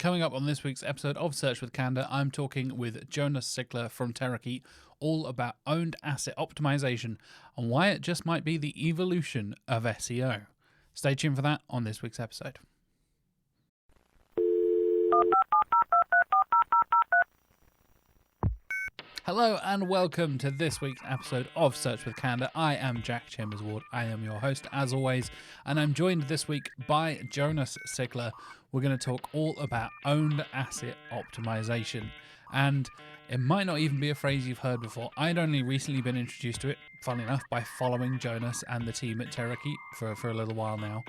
Coming up on this week's episode of Search with Candour, I'm talking with Jonas Sickler from Terrakeet all about owned asset optimization and why it just might be the evolution of SEO. Stay tuned for that on this week's episode. Hello and welcome to this week's episode of Search with Candour. I am Jack Chambers-Ward. I am your host as always, and I'm joined this week by Jonas Sickler. We're going to talk all about owned asset optimization, and it might not even be a phrase you've heard before. I'd only recently been introduced to it, funnily enough, by following Jonas and the team at Terrakeet for a little while now,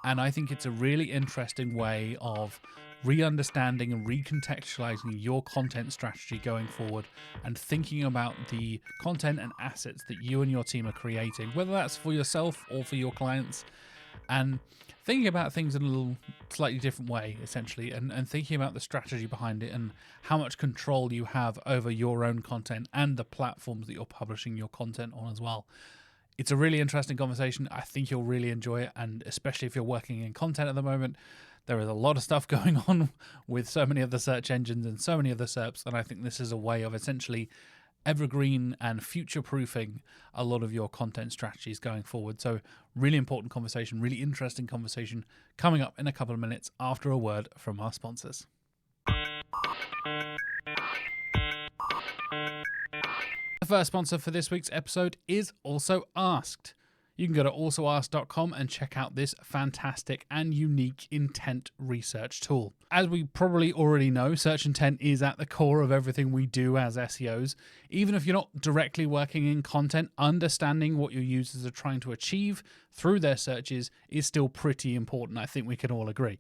and I think it's a really interesting way of re-understanding and recontextualizing your content strategy going forward and thinking about the content and assets that you and your team are creating, whether that's for yourself or for your clients, and thinking about things in a little slightly different way, essentially, and thinking about the strategy behind it and how much control you have over your own content and the platforms that you're publishing your content on as well. It's a really interesting conversation. I think you'll really enjoy it, and especially if you're working in content at the moment, there is a lot of stuff going on with so many of the search engines and so many of the SERPs, and I think this is a way of essentially evergreen and future-proofing a lot of your content strategies going forward. So really important conversation, really interesting conversation coming up in a couple of minutes after a word from our sponsors. The first sponsor for this week's episode is Also Asked. You can go to alsoasked.com and check out this fantastic and unique intent research tool. As we probably already know, search intent is at the core of everything we do as SEOs. Even if you're not directly working in content, understanding what your users are trying to achieve through their searches is still pretty important. I think we can all agree.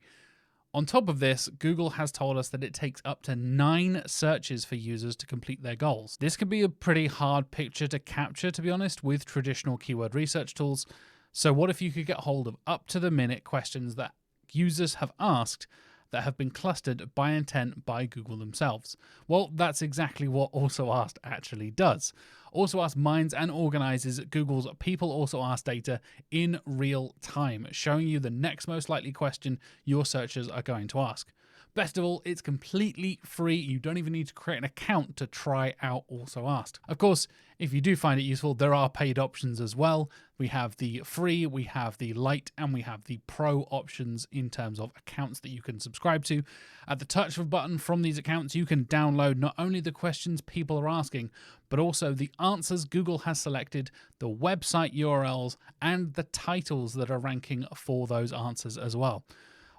On top of this, Google has told us that it takes up to 9 searches for users to complete their goals. This can be a pretty hard picture to capture, to be honest, with traditional keyword research tools. So what if you could get hold of up-to-the-minute questions that users have asked that have been clustered by intent by Google themselves? Well, that's exactly what Also Asked actually does. Also Asked mines and organizes Google's People Also Asked data in real time, showing you the next most likely question your searchers are going to ask. Best of all, it's completely free. You don't even need to create an account to try out Also Asked. Of course, if you do find it useful, there are paid options as well. We have the free, we have the light, and we have the pro options in terms of accounts that you can subscribe to. At the touch of a button from these accounts, you can download not only the questions people are asking, but also the answers Google has selected, the website URLs, and the titles that are ranking for those answers as well.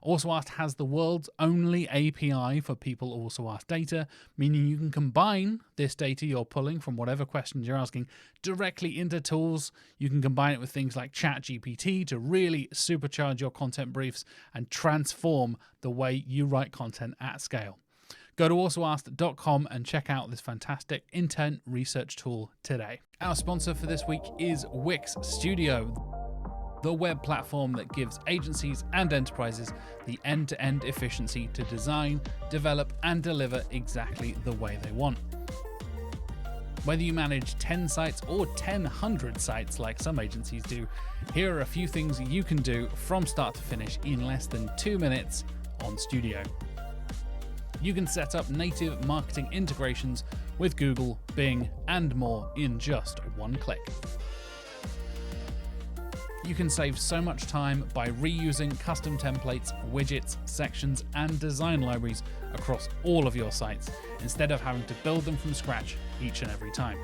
Also Asked has the world's only API for People Also Asked data, meaning you can combine this data you're pulling from whatever questions you're asking directly into tools. You can combine it with things like ChatGPT to really supercharge your content briefs and transform the way you write content at scale. Go to alsoasked.com and check out this fantastic intent research tool today. Our sponsor for this week is Wix Studio, the web platform that gives agencies and enterprises the end-to-end efficiency to design, develop, and deliver exactly the way they want. Whether you manage 10 sites or 1,000 sites like some agencies do, here are a few things you can do from start to finish in less than 2 minutes on Studio. You can set up native marketing integrations with Google, Bing, and more in just one click. You can save so much time by reusing custom templates, widgets, sections, and design libraries across all of your sites, instead of having to build them from scratch each and every time.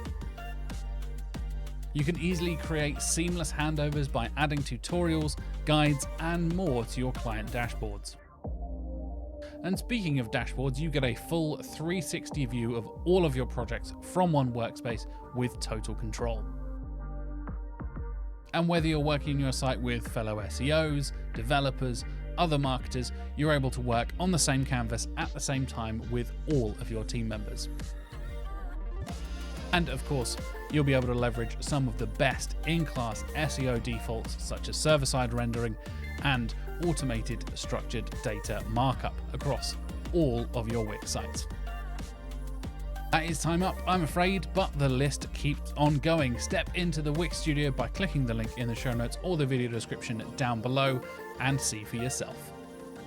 You can easily create seamless handovers by adding tutorials, guides, and more to your client dashboards. And speaking of dashboards, you get a full 360 view of all of your projects from one workspace with total control. And whether you're working on your site with fellow SEOs, developers, other marketers, you're able to work on the same canvas at the same time with all of your team members. And of course, you'll be able to leverage some of the best in-class SEO defaults such as server-side rendering and automated structured data markup across all of your Wix sites. That is time up, I'm afraid, but the list keeps on going. Step into the Wix Studio by clicking the link in the show notes or the video description down below and see for yourself.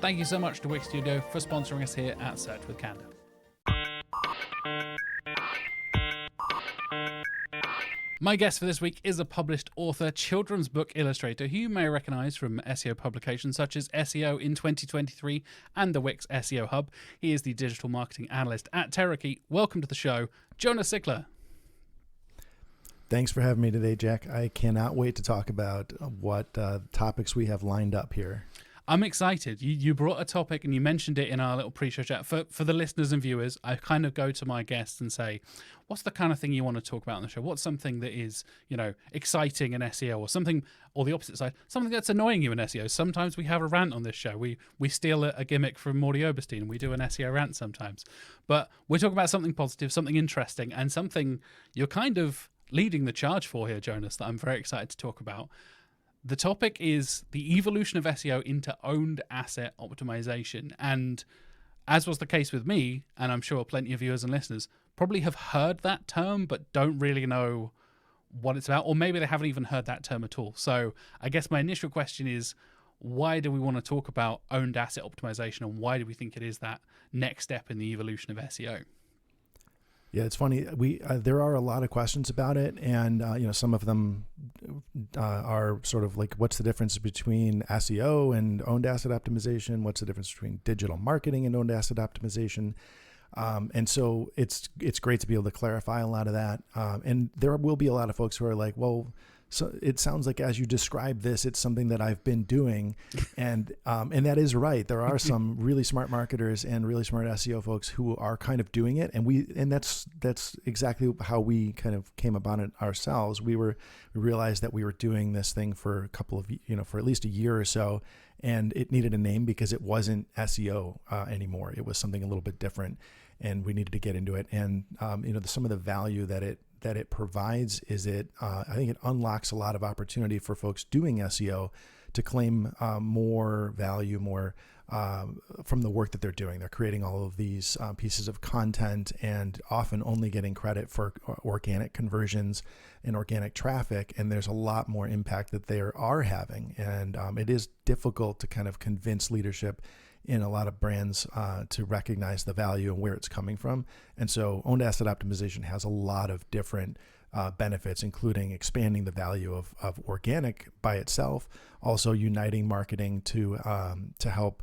Thank you so much to Wix Studio for sponsoring us here at Search with Candour. My guest for this week is a published author, children's book illustrator, who you may recognize from SEO publications such as SEO in 2023 and the Wix SEO Hub. He is the digital marketing analyst at Terrakey. Welcome to the show, Jonas Sickler. Thanks for having me today, Jack. I cannot wait to talk about what topics we have lined up here. I'm excited. You brought a topic and you mentioned it in our little pre-show chat. For the listeners and viewers, I kind of go to my guests and say, what's the kind of thing you want to talk about on the show? What's something that is, exciting in SEO, or something, or the opposite side, something that's annoying you in SEO? Sometimes we have a rant on this show. We steal a gimmick from Morty Oberstein and we do an SEO rant sometimes. But we're talking about something positive, something interesting, and something you're kind of leading the charge for here, Jonas, that I'm very excited to talk about. The topic is the evolution of SEO into owned asset optimization. And as was the case with me, and I'm sure plenty of viewers and listeners probably have heard that term, but don't really know what it's about, or maybe they haven't even heard that term at all. So I guess my initial question is, why do we want to talk about owned asset optimization, and why do we think it is that next step in the evolution of SEO? Yeah, it's funny. There are a lot of questions about it, and some of them are sort of like, what's the difference between SEO and owned asset optimization? What's the difference between digital marketing and owned asset optimization? And so it's great to be able to clarify a lot of that. And there will be a lot of folks who are like, well, so it sounds like as you describe this, it's something that I've been doing. And that is right. There are some really smart marketers and really smart SEO folks who are kind of doing it. And that's exactly how we kind of came about it ourselves. We realized that we were doing this thing for a couple of, for at least a year or so, and it needed a name because it wasn't SEO anymore. It was something a little bit different, and we needed to get into it. And, some of the value that it provides is I think it unlocks a lot of opportunity for folks doing SEO to claim more value, more from the work that they're doing. They're creating all of these pieces of content and often only getting credit for organic conversions and organic traffic. And there's a lot more impact that they are having. And it is difficult to kind of convince leadership in a lot of brands to recognize the value and where it's coming from. And so owned asset optimization has a lot of different benefits, including expanding the value of organic by itself, also uniting marketing to help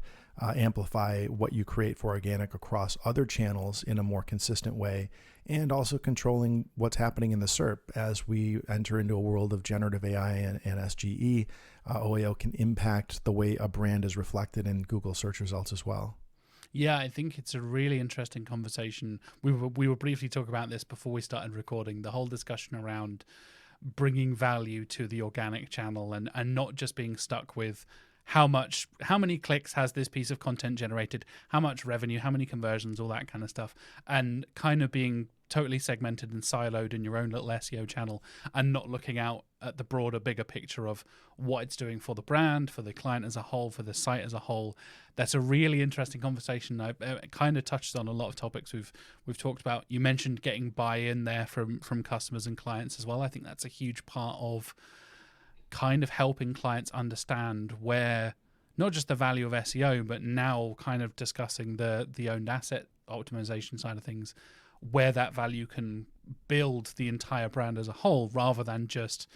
amplify what you create for organic across other channels in a more consistent way, and also controlling what's happening in the SERP as we enter into a world of generative AI and SGE. OAO can impact the way a brand is reflected in Google search results as well. Yeah, I think it's a really interesting conversation. We were briefly talking about this before we started recording, the whole discussion around bringing value to the organic channel and not just being stuck with how many clicks has this piece of content generated, how much revenue, how many conversions, all that kind of stuff, and kind of being totally segmented and siloed in your own little SEO channel and not looking out at the broader, bigger picture of what it's doing for the brand, for the client as a whole, for the site as a whole. That's a really interesting conversation. I kind of touched on a lot of topics we've talked about. You mentioned getting buy-in there from customers and clients as well. I think that's a huge part of kind of helping clients understand where not just the value of SEO, but now kind of discussing the owned asset optimization side of things, where that value can build the entire brand as a whole, rather than just,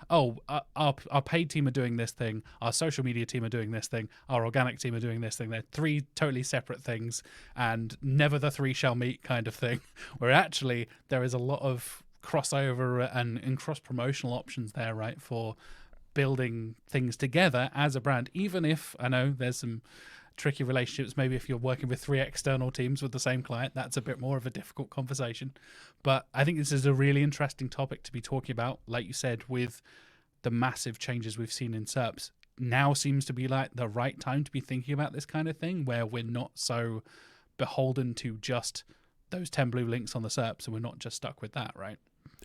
our paid team are doing this thing, our social media team are doing this thing, our organic team are doing this thing. They're three totally separate things, and never the three shall meet kind of thing, where actually there is a lot of crossover and cross-promotional options there, right, for building things together as a brand. Even if I know there's some tricky relationships, maybe if you're working with three external teams with the same client, that's a bit more of a difficult conversation. But I think this is a really interesting topic to be talking about. Like you said, with the massive changes we've seen in SERPs, now seems to be like the right time to be thinking about this kind of thing, where we're not so beholden to just those 10 blue links on the SERP, so we're not just stuck with that, right?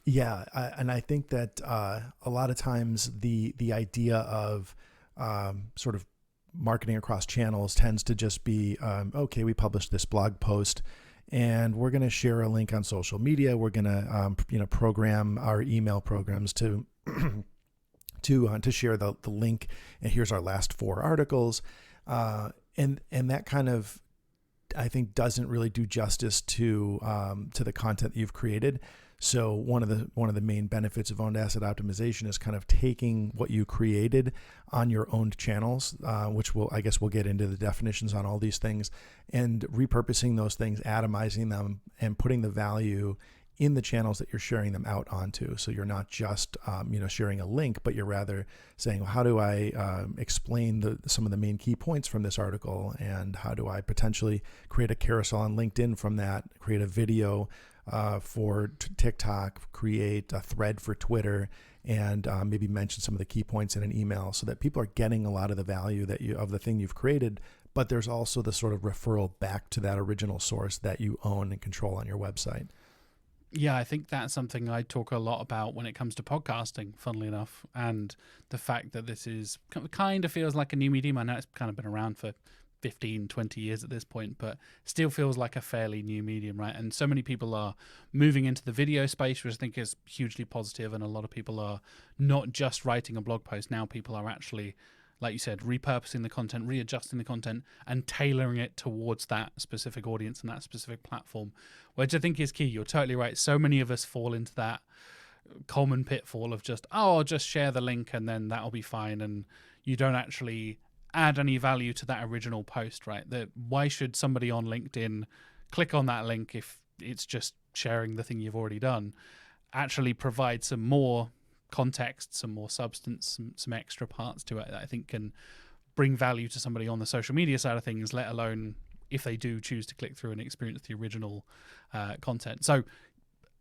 Yeah, and I think that a lot of times the idea of sort of marketing across channels tends to just be, okay, we published this blog post and we're going to share a link on social media. We're going to, program our email programs to share the link. And here's our last 4 articles. and that kind of, I think, doesn't really do justice to the content that you've created. So one of the main benefits of owned asset optimization is kind of taking what you created on your owned channels, which I guess we'll get into the definitions on all these things, and repurposing those things, atomizing them, and putting the value in the channels that you're sharing them out onto. So you're not just sharing a link, but you're rather saying, well, how do I explain some of the main key points from this article, and how do I potentially create a carousel on LinkedIn from that, create a video for TikTok, create a thread for Twitter, and maybe mention some of the key points in an email, so that people are getting a lot of the value of the thing you've created, but there's also the sort of referral back to that original source that you own and control on your website. Yeah, I think that's something I talk a lot about when it comes to podcasting, funnily enough, and the fact that this is kind of feels like a new medium. I know it's kind of been around for 15, 20 years at this point, but still feels like a fairly new medium, right? And so many people are moving into the video space, which I think is hugely positive, and a lot of people are not just writing a blog post. Now people are actually, like you said, repurposing the content, readjusting the content, and tailoring it towards that specific audience and that specific platform, which I think is key. You're totally right. So many of us fall into that common pitfall of just, I'll just share the link and then that'll be fine. And you don't actually add any value to that original post, right? Why should somebody on LinkedIn click on that link if it's just sharing the thing you've already done? Actually provide some more context, some more substance, some extra parts to it that I think can bring value to somebody on the social media side of things, let alone if they do choose to click through and experience the original content. So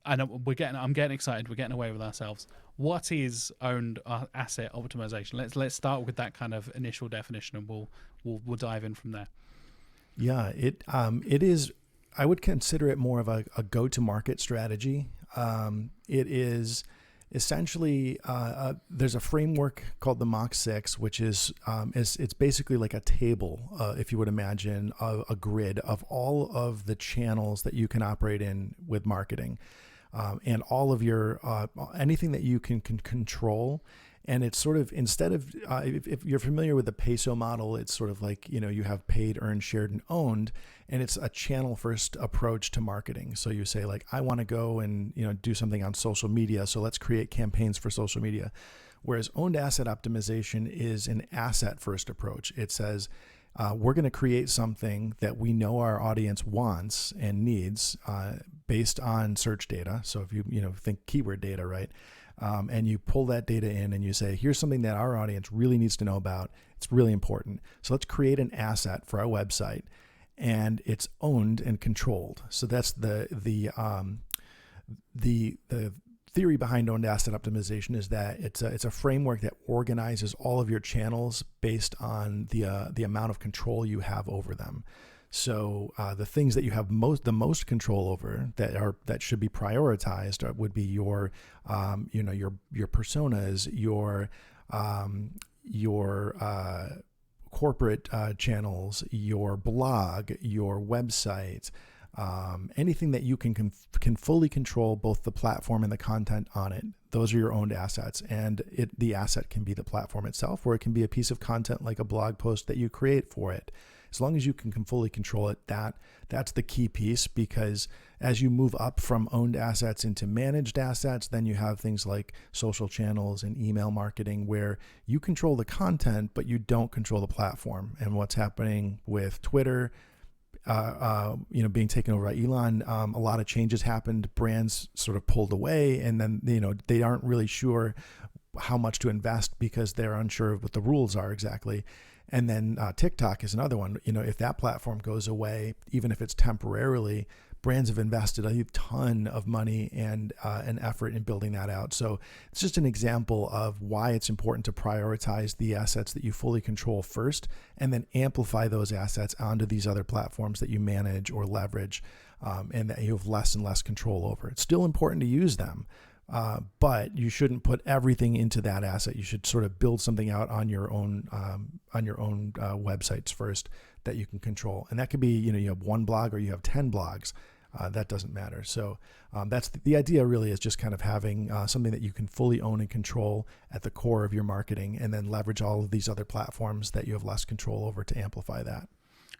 I know I'm getting excited. We're getting away with ourselves. What is owned asset optimization? Let's start with that kind of initial definition, and we'll dive in from there. Yeah, it is. I would consider it more of a go-to-market strategy. It is essentially there's a framework called the Mach 6, which is it's basically like a table, if you would imagine a grid of all of the channels that you can operate in with marketing, and all of your anything that you can control. And it's sort of, instead of, if you're familiar with the PESO model, it's sort of like, you have paid, earned, shared, and owned, and it's a channel first approach to marketing. So you say like, I want to go and, do something on social media. So let's create campaigns for social media. Whereas owned asset optimization is an asset first approach. It says, we're going to create something that we know our audience wants and needs based on search data. So if you think keyword data, right? And you pull that data in and you say, here's something that our audience really needs to know about. It's really important. So let's create an asset for our website, and it's owned and controlled. So that's the theory behind owned asset optimization, is that it's a framework that organizes all of your channels based on the amount of control you have over them. So the things that you have the most control over that should be prioritized would be your personas, your corporate channels, your blog, your website, anything that you can fully control, both the platform and the content on it. Those are your owned assets, and the asset can be the platform itself, or it can be a piece of content like a blog post that you create for it. As long as you can fully control it, that's the key piece, because as you move up from owned assets into managed assets, then you have things like social channels and email marketing, where you control the content, but you don't control the platform. And what's happening with Twitter, being taken over by Elon, a lot of changes happened. Brands sort of pulled away, and then, they aren't really sure how much to invest because they're unsure of what the rules are exactly. And then TikTok is another one. If that platform goes away, even if it's temporarily, brands have invested a ton of money and effort in building that out. So it's just an example of why it's important to prioritize the assets that you fully control first, and then amplify those assets onto these other platforms that you manage or leverage, and that you have less and less control over. It's still important to use them, but you shouldn't put everything into that asset. You should sort of build something out on your own websites first that you can control. And that could be, you have one blog or you have 10 blogs. That doesn't matter. So that's the idea. Really is just kind of having something that you can fully own and control at the core of your marketing, and then leverage all of these other platforms that you have less control over to amplify that.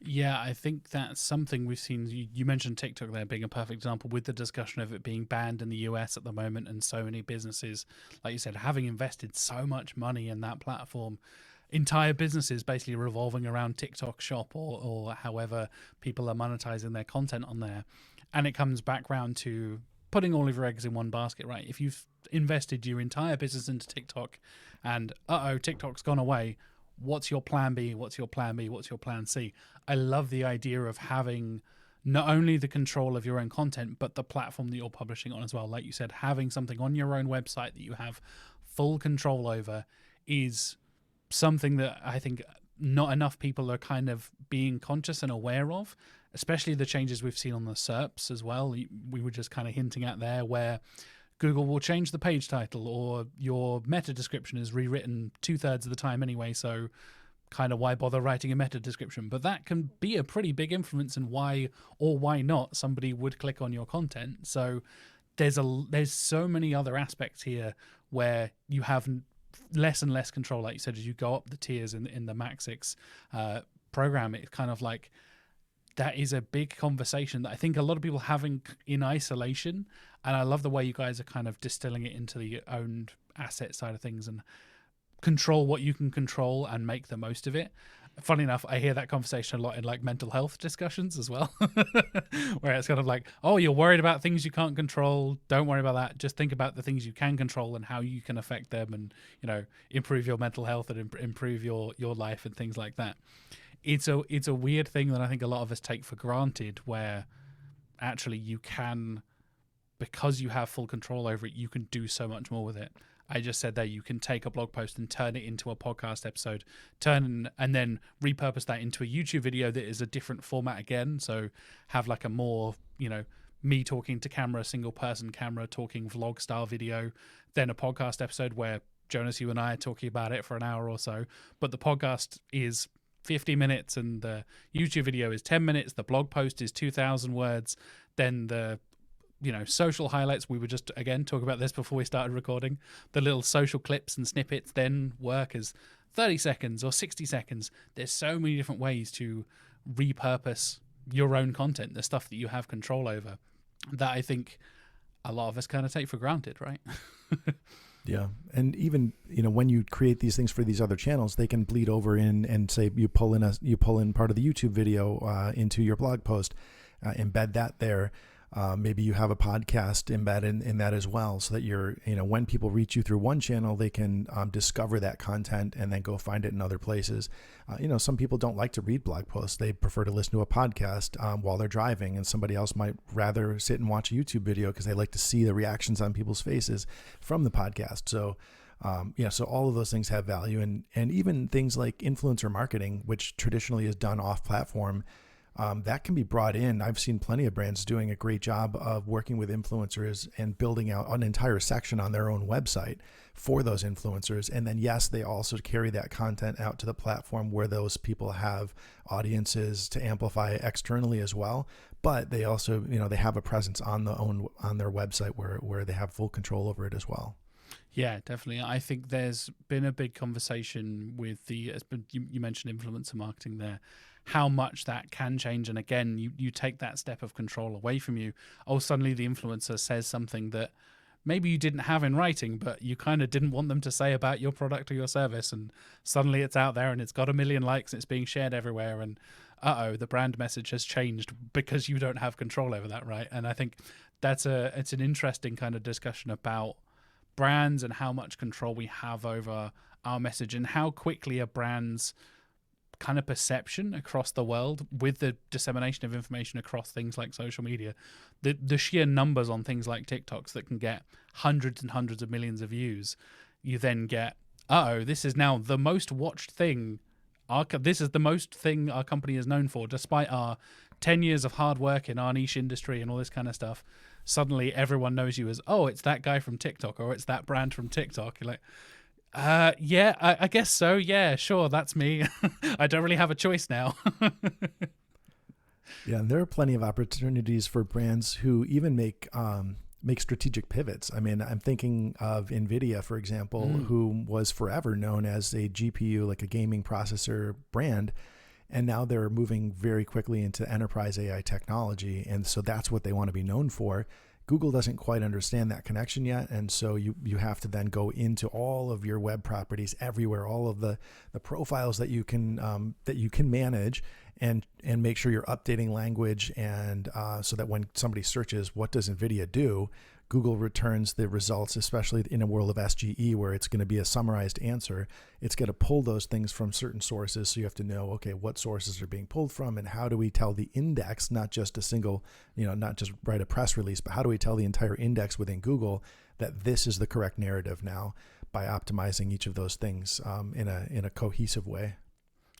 Yeah, I think that's something we've seen. You mentioned TikTok there being a perfect example with the discussion of it being banned in the US at the moment, and so many businesses, like you said, having invested so much money in that platform, entire businesses basically revolving around TikTok Shop or however people are monetizing their content on there. And it comes back round to putting all of your eggs in one basket, right? If you've invested your entire business into TikTok and TikTok's gone away, what's your plan B? What's your plan B? What's your plan C? I love the idea of having not only the control of your own content, but the platform that you're publishing on as well. Like you said, having something on your own website that you have full control over is something that I think not enough people are kind of being conscious and aware of, especially the changes we've seen on the SERPs as well. We were just kind of hinting at there where Google will change the page title or your meta description is rewritten 2/3 of the time anyway, so kind of why bother writing a meta description? But that can be a pretty big influence in why or why not somebody would click on your content. So there's so many other aspects here where you have less and less control. Like you said, as you go up the tiers in the Mac 6 program, it's kind of like that is a big conversation that I think a lot of people having in isolation. And I love the way you guys are kind of distilling it into the owned asset side of things and control what you can control and make the most of it. Funny enough, I hear that conversation a lot in like mental health discussions as well, where it's kind of like, oh, you're worried about things you can't control. Don't worry about that. Just think about the things you can control and how you can affect them and, improve your mental health and improve your life and things like that. It's a weird thing that I think a lot of us take for granted, where actually you can, because you have full control over it, you can do so much more with it. I just said that you can take a blog post and turn it into a podcast episode, and then repurpose that into a YouTube video that is a different format again. So have like a more, me talking to camera, single person camera, talking vlog style video, then a podcast episode where Jonas, you and I are talking about it for an hour or so. But the podcast is 50 minutes and the YouTube video is 10 minutes. The blog post is 2,000 words. Then the social highlights, we were just again talking about this before we started recording, the little social clips and snippets then work as 30 seconds or 60 seconds. There's so many different ways to repurpose your own content, the stuff that you have control over, that I think a lot of us kind of take for granted, right? Yeah. And even, when you create these things for these other channels, they can bleed over in and say you pull in part of the YouTube video into your blog post, embed that there. Maybe you have a podcast embedded in that as well, so that you're, when people reach you through one channel, they can discover that content and then go find it in other places. Some people don't like to read blog posts. They prefer to listen to a podcast while they're driving, and somebody else might rather sit and watch a YouTube video because they like to see the reactions on people's faces from the podcast. So so all of those things have value, and even things like influencer marketing, which traditionally is done off platform, that can be brought in. I've seen plenty of brands doing a great job of working with influencers and building out an entire section on their own website for those influencers. And then, yes, they also carry that content out to the platform where those people have audiences to amplify externally as well. But they also, they have a presence on their website where they have full control over it as well. Yeah, definitely. I think there's been a big conversation with you mentioned influencer marketing there, how much that can change. And again, you take that step of control away from you. Oh, suddenly the influencer says something that maybe you didn't have in writing, but you kind of didn't want them to say about your product or your service. And suddenly it's out there and it's got 1 million likes and it's being shared everywhere. And the brand message has changed because you don't have control over that, right? And I think it's an interesting kind of discussion about brands and how much control we have over our message and how quickly a brand's kind of perception across the world with the dissemination of information across things like social media, the sheer numbers on things like TikToks that can get hundreds and hundreds of millions of views, you then get, this is now the most watched thing. This is the most thing our company is known for, despite our 10 years of hard work in our niche industry and all this kind of stuff. Suddenly everyone knows you as, it's that guy from TikTok or it's that brand from TikTok. You're like, I guess so. Yeah, sure. That's me. I don't really have a choice now. Yeah. And there are plenty of opportunities for brands who even make strategic pivots. I mean, I'm thinking of NVIDIA, for example, who was forever known as a GPU, like a gaming processor brand. And now they're moving very quickly into enterprise AI technology. And so that's what they want to be known for. Google doesn't quite understand that connection yet. And so you have to then go into all of your web properties everywhere, all of the profiles that you can manage, and make sure you're updating language, and so that when somebody searches, what does NVIDIA do? Google returns the results, especially in a world of SGE where it's going to be a summarized answer. It's going to pull those things from certain sources. So you have to know, okay, what sources are being pulled from, and how do we tell the index, not just a single, not just write a press release, but how do we tell the entire index within Google that this is the correct narrative now, by optimizing each of those things in a cohesive way.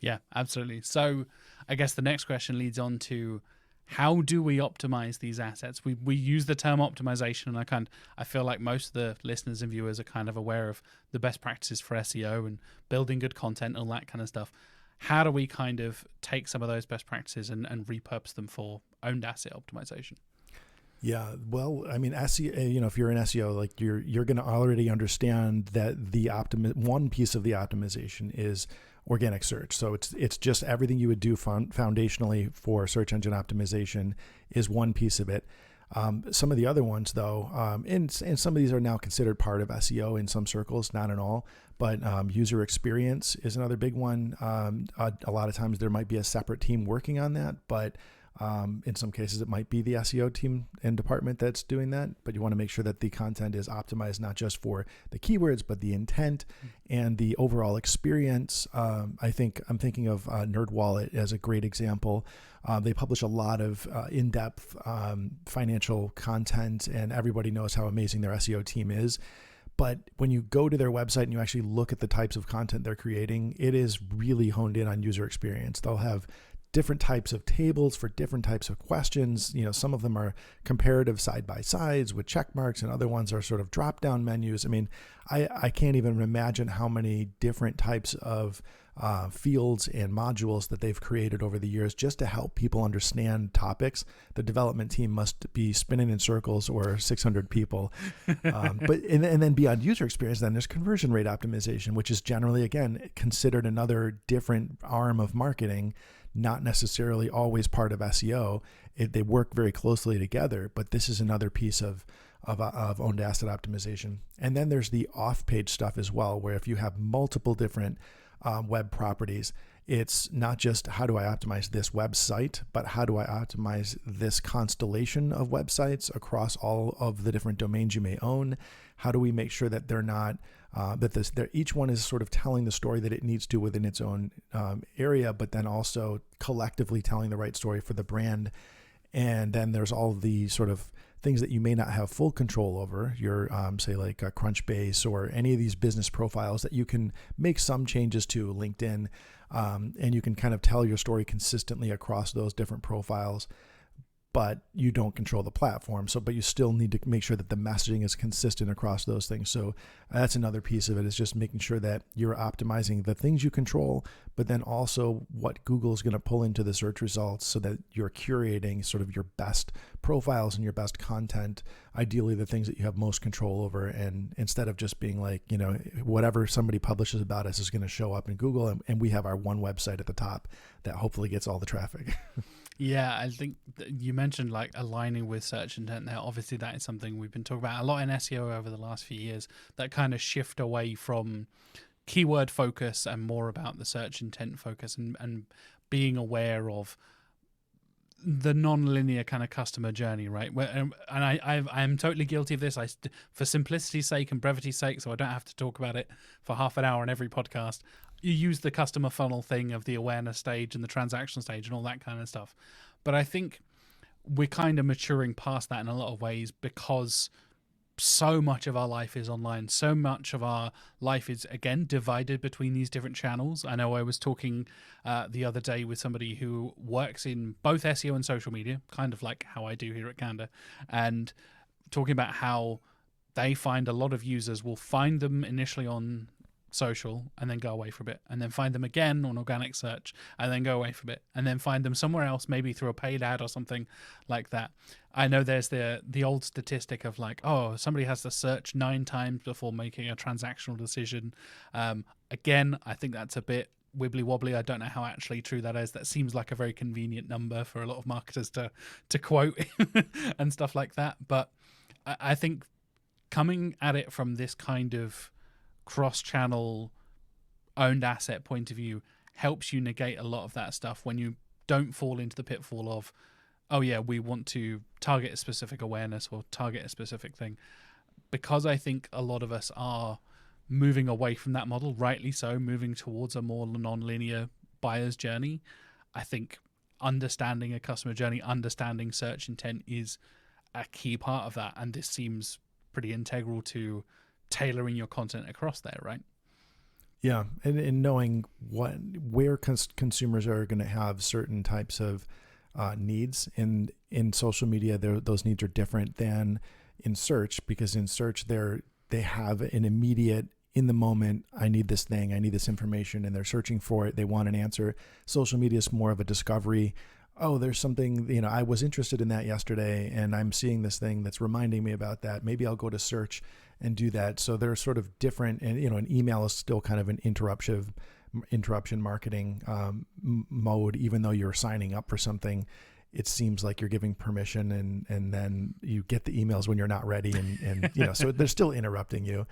Yeah, absolutely. So I guess the next question leads on to, how do we optimize these assets? We use the term optimization, and I feel like most of the listeners and viewers are kind of aware of the best practices for SEO and building good content and all that kind of stuff. How do we kind of take some of those best practices and repurpose them for owned asset optimization? Yeah, well, I mean, SEO, if you're in SEO, like you're going to already understand that one piece of the optimization is organic search. So it's just everything you would do foundationally for search engine optimization is one piece of it. Some of the other ones, though, and some of these are now considered part of SEO in some circles, not in all, but user experience is another big one. A lot of times there might be a separate team working on that, but in some cases it might be the SEO team and department that's doing that, but you want to make sure that the content is optimized not just for the keywords, but the intent and the overall experience. I'm thinking of NerdWallet as a great example. They publish a lot of in-depth financial content, and everybody knows how amazing their SEO team is. But when you go to their website and you actually look at the types of content they're creating, it is really honed in on user experience. They'll have different types of tables for different types of questions. Some of them are comparative side by sides with check marks, and other ones are sort of drop down menus. I mean, I can't even imagine how many different types of fields and modules that they've created over the years just to help people understand topics. The development team must be spinning in circles, or 600 people. But then beyond user experience, then there's conversion rate optimization, which is generally, again, considered another different arm of marketing, not necessarily always part of SEO. They work very closely together, but this is another piece of owned asset optimization. And then there's the off-page stuff as well, where if you have multiple different web properties, it's not just how do I optimize this website, but how do I optimize this constellation of websites across all of the different domains you may own? How do we make sure that they're not each one is sort of telling the story that it needs to within its own area, but then also collectively telling the right story for the brand. And then there's all the sort of things that you may not have full control over, your say like Crunchbase or any of these business profiles that you can make some changes to, LinkedIn, and you can kind of tell your story consistently across those different profiles, but you don't control the platform. But you still need to make sure that the messaging is consistent across those things. So that's another piece of it, is just making sure that you're optimizing the things you control, but then also what Google's going to pull into the search results, so that you're curating sort of your best profiles and your best content, ideally the things that you have most control over. And instead of just being like, whatever somebody publishes about us is going to show up in Google, and we have our one website at the top that hopefully gets all the traffic. Yeah, I think you mentioned like aligning with search intent there. Obviously, that is something we've been talking about a lot in SEO over the last few years, that kind of shift away from keyword focus and more about the search intent focus, and being aware of the non-linear kind of customer journey, right? And I'm totally guilty of this. For simplicity's sake and brevity's sake, so I don't have to talk about it for half an hour on every podcast, you use the customer funnel thing of the awareness stage and the transaction stage and all that kind of stuff. But I think we're kind of maturing past that in a lot of ways, because so much of our life is online. So much of our life is, again, divided between these different channels. I know I was talking the other day with somebody who works in both SEO and social media, kind of like how I do here at Canada, and talking about how they find a lot of users will find them initially on social and then go away for a bit, and then find them again on organic search and then go away for a bit, and then find them somewhere else, maybe through a paid ad or something like that. I know there's the old statistic of like, oh, somebody has to search 9 times before making a transactional decision. Again, I think that's a bit wibbly wobbly. I don't know how actually true that is. That seems like a very convenient number for a lot of marketers to quote and stuff like that. But I think coming at it from this kind of cross-channel owned asset point of view helps you negate a lot of that stuff when you don't fall into the pitfall of, oh yeah, we want to target a specific awareness or target a specific thing. Because I think a lot of us are moving away from that model, rightly so, moving towards a more non-linear buyer's journey. I think understanding a customer journey, understanding search intent is a key part of that. And this seems pretty integral to tailoring your content across there, right? Yeah, and knowing where consumers are going to have certain types of needs in social media, those needs are different than in search, because in search they have an immediate, in the moment, I need this thing, I need this information, and they're searching for it. They want an answer. Social media is more of a discovery. Oh, there's something, I was interested in that yesterday, and I'm seeing this thing that's reminding me about that. Maybe I'll go to search and do that. So they're sort of different. And, an email is still kind of an interruption marketing mode. Even though you're signing up for something, it seems like you're giving permission, and then you get the emails when you're not ready. And so they're still interrupting you.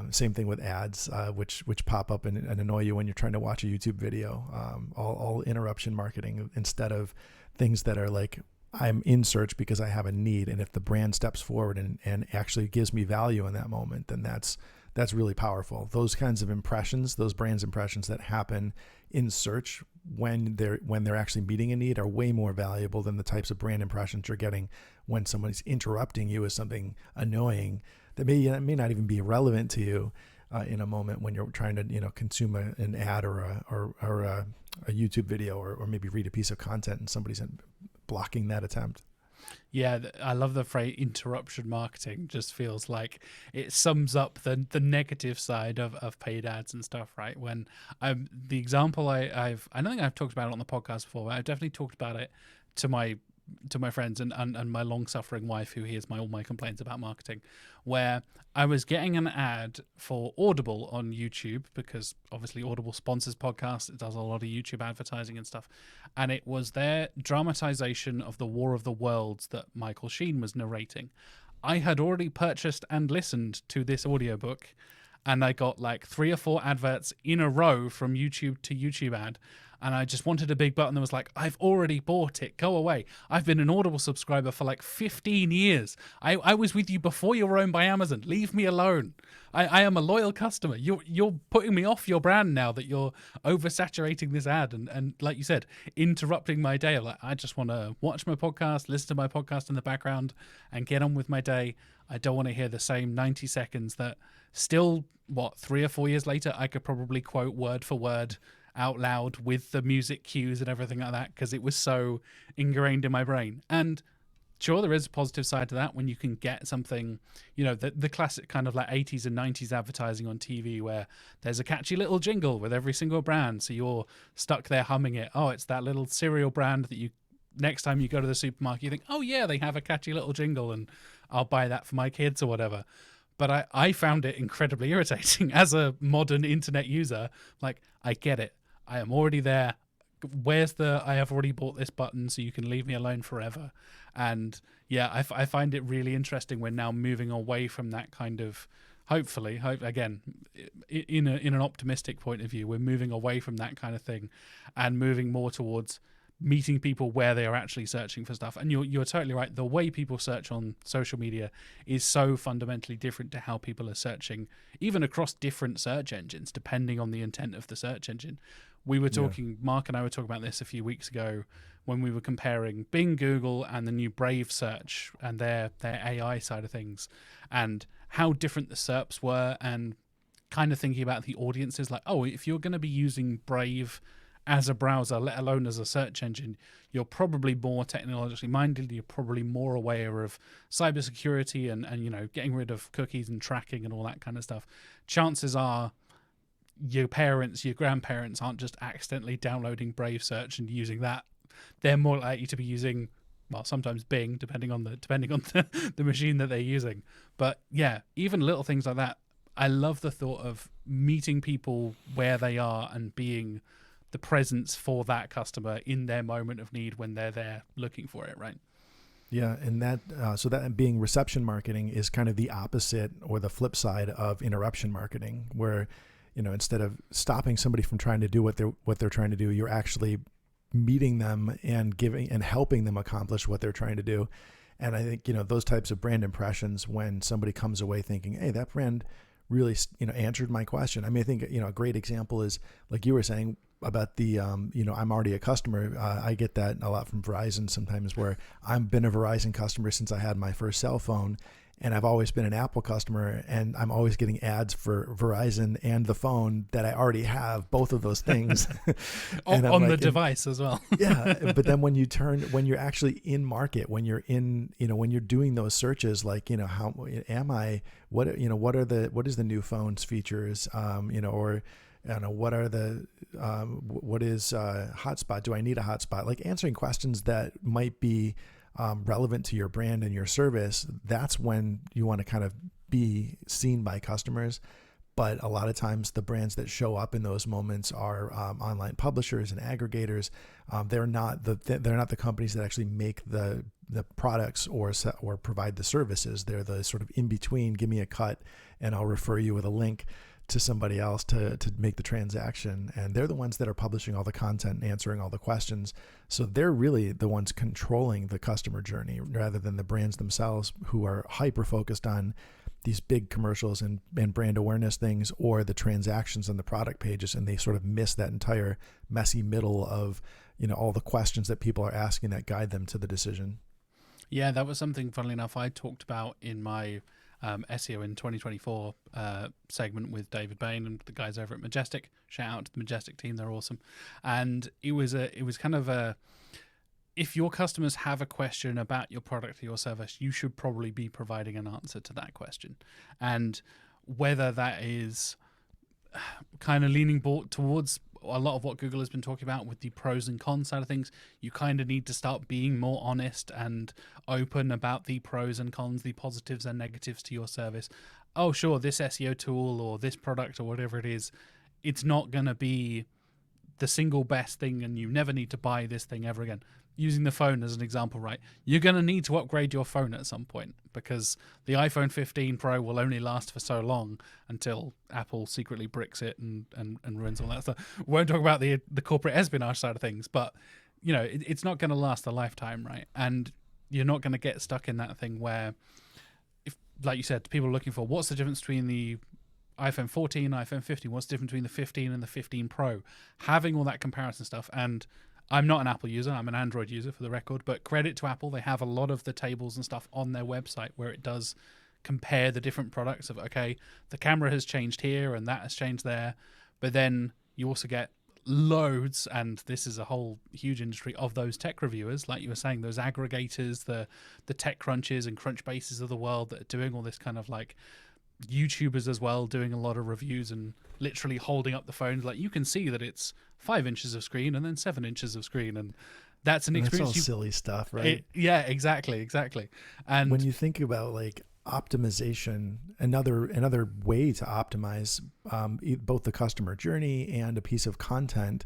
Same thing with ads, which pop up and annoy you when you're trying to watch a YouTube video. All interruption marketing, instead of things that are like, I'm in search because I have a need, and if the brand steps forward and actually gives me value in that moment, then that's really powerful. Those kinds of impressions, those brands impressions that happen in search when they're actually meeting a need, are way more valuable than the types of brand impressions you're getting when somebody's interrupting you with something annoying that may not even be relevant to you in a moment when you're trying to consume an ad or a YouTube video, or maybe read a piece of content, and somebody's blocking that attempt. Yeah, I love the phrase interruption marketing. Just feels like it sums up the negative side of paid ads and stuff, right? When the example I don't think I've talked about it on the podcast before, but I've definitely talked about it to my friends and my long-suffering wife, who hears all my complaints about marketing, where I was getting an ad for Audible on YouTube, because obviously Audible sponsors podcasts. It does a lot of YouTube advertising and stuff. And it was their dramatization of the War of the Worlds that Michael Sheen was narrating. I had already purchased and listened to this audiobook, and I got like 3 or 4 adverts in a row from YouTube to YouTube ad. And I just wanted a big button that was like, I've already bought it, go away. I've been an Audible subscriber for like 15 years. I was with you before you were owned by Amazon. Leave me alone. I am a loyal customer. You're putting me off your brand now that you're oversaturating this ad. And like you said, interrupting my day. Like, I just want to watch my podcast, listen to my podcast in the background, and get on with my day. I don't want to hear the same 90 seconds that still, 3 or 4 years later, I could probably quote word for word out loud with the music cues and everything like that, because it was so ingrained in my brain. And sure, there is a positive side to that when you can get something, the classic kind of like 80s and 90s advertising on TV, where there's a catchy little jingle with every single brand, so you're stuck there humming it. Oh, it's that little cereal brand that you, next time you go to the supermarket, you think, oh yeah, they have a catchy little jingle, and I'll buy that for my kids or whatever. But I found it incredibly irritating as a modern internet user. Like, I get it. I am already there. Where's the I have already bought this button so you can leave me alone forever? And yeah, I find it really interesting. We're now moving away from that kind of, hopefully, again, in an optimistic point of view, we're moving away from that kind of thing and moving more towards meeting people where they are actually searching for stuff. And you're totally right. The way people search on social media is so fundamentally different to how people are searching, even across different search engines, depending on the intent of the search engine. We were talking, Mark and I were talking about this a few weeks ago when we were comparing Bing, Google, and the new Brave search and their AI side of things, and how different the SERPs were, and kind of thinking about the audiences. Like, oh, if you're going to be using Brave as a browser, let alone as a search engine, you're probably more technologically minded. You're probably more aware of cybersecurity and getting rid of cookies and tracking and all that kind of stuff. Chances are your parents, your grandparents aren't just accidentally downloading Brave Search and using that. They're more likely to be using, well, sometimes Bing, depending on the machine that they're using. But yeah, even little things like that. I love the thought of meeting people where they are and being the presence for that customer in their moment of need when they're there looking for it, right? Yeah, and that so that being reception marketing is kind of the opposite or the flip side of interruption marketing, where instead of stopping somebody from trying to do what they're trying to do, you're actually meeting them and giving and helping them accomplish what they're trying to do. And I think those types of brand impressions, when somebody comes away thinking, hey, that brand really answered my question. I mean, I think a great example is, like you were saying about the I'm already a customer. I get that a lot from Verizon sometimes, where I've been a Verizon customer since I had my first cell phone, and I've always been an Apple customer, and I'm always getting ads for Verizon and the phone that I already have, both of those things. on the device as well. Yeah. But then when you're actually in market, when you're in, when you're doing those searches, like, how am I, what is the new phone's features, or I don't know, what is hotspot? Do I need a hotspot? Like answering questions that might be relevant to your brand and your service. That's when you want to kind of be seen by customers. But a lot of times the brands that show up in those moments are online publishers and aggregators. They're not the companies that actually make the products or provide the services. They're the sort of in between. Give me a cut and I'll refer you with a link to somebody else to make the transaction. And they're the ones that are publishing all the content and answering all the questions. So they're really the ones controlling the customer journey rather than the brands themselves, who are hyper focused on these big commercials and brand awareness things, or the transactions on the product pages. And they sort of miss that entire messy middle of, all the questions that people are asking that guide them to the decision. Yeah, that was something, funnily enough, I talked about in my SEO in 2024 segment with David Bain and the guys over at Majestic. Shout out to the Majestic team, they're awesome. And it was kind of a, if your customers have a question about your product or your service, you should probably be providing an answer to that question. And whether that is kind of leaning towards a lot of what Google has been talking about with the pros and cons side of things, you kind of need to start being more honest and open about the pros and cons, the positives and negatives to your service. Oh, sure, this SEO tool or this product or whatever it is, it's not going to be the single best thing and you never need to buy this thing ever again. Using the phone as an example, right? You're going to need to upgrade your phone at some point, because the iPhone 15 Pro will only last for so long until Apple secretly bricks it and ruins all that stuff. We won't talk about the corporate espionage side of things, but it's not going to last a lifetime, right? And you're not going to get stuck in that thing where, if, like you said, people are looking for what's the difference between the iPhone 14, iPhone 15, what's the difference between the 15 and the 15 Pro? Having all that comparison stuff. And I'm not an Apple user, I'm an Android user for the record, but credit to Apple, they have a lot of the tables and stuff on their website where it does compare the different products of, okay, the camera has changed here and that has changed there, but then you also get loads, and this is a whole huge industry of those tech reviewers, like you were saying, those aggregators, the tech crunches and crunch bases of the world that are doing all this kind of like YouTubers as well, doing a lot of reviews and literally holding up the phones. Like you can see that it's 5 inches of screen and then 7 inches of screen, and that's an experience. That's all silly stuff, right? Yeah, exactly. And when you think about like optimization, another way to optimize both the customer journey and a piece of content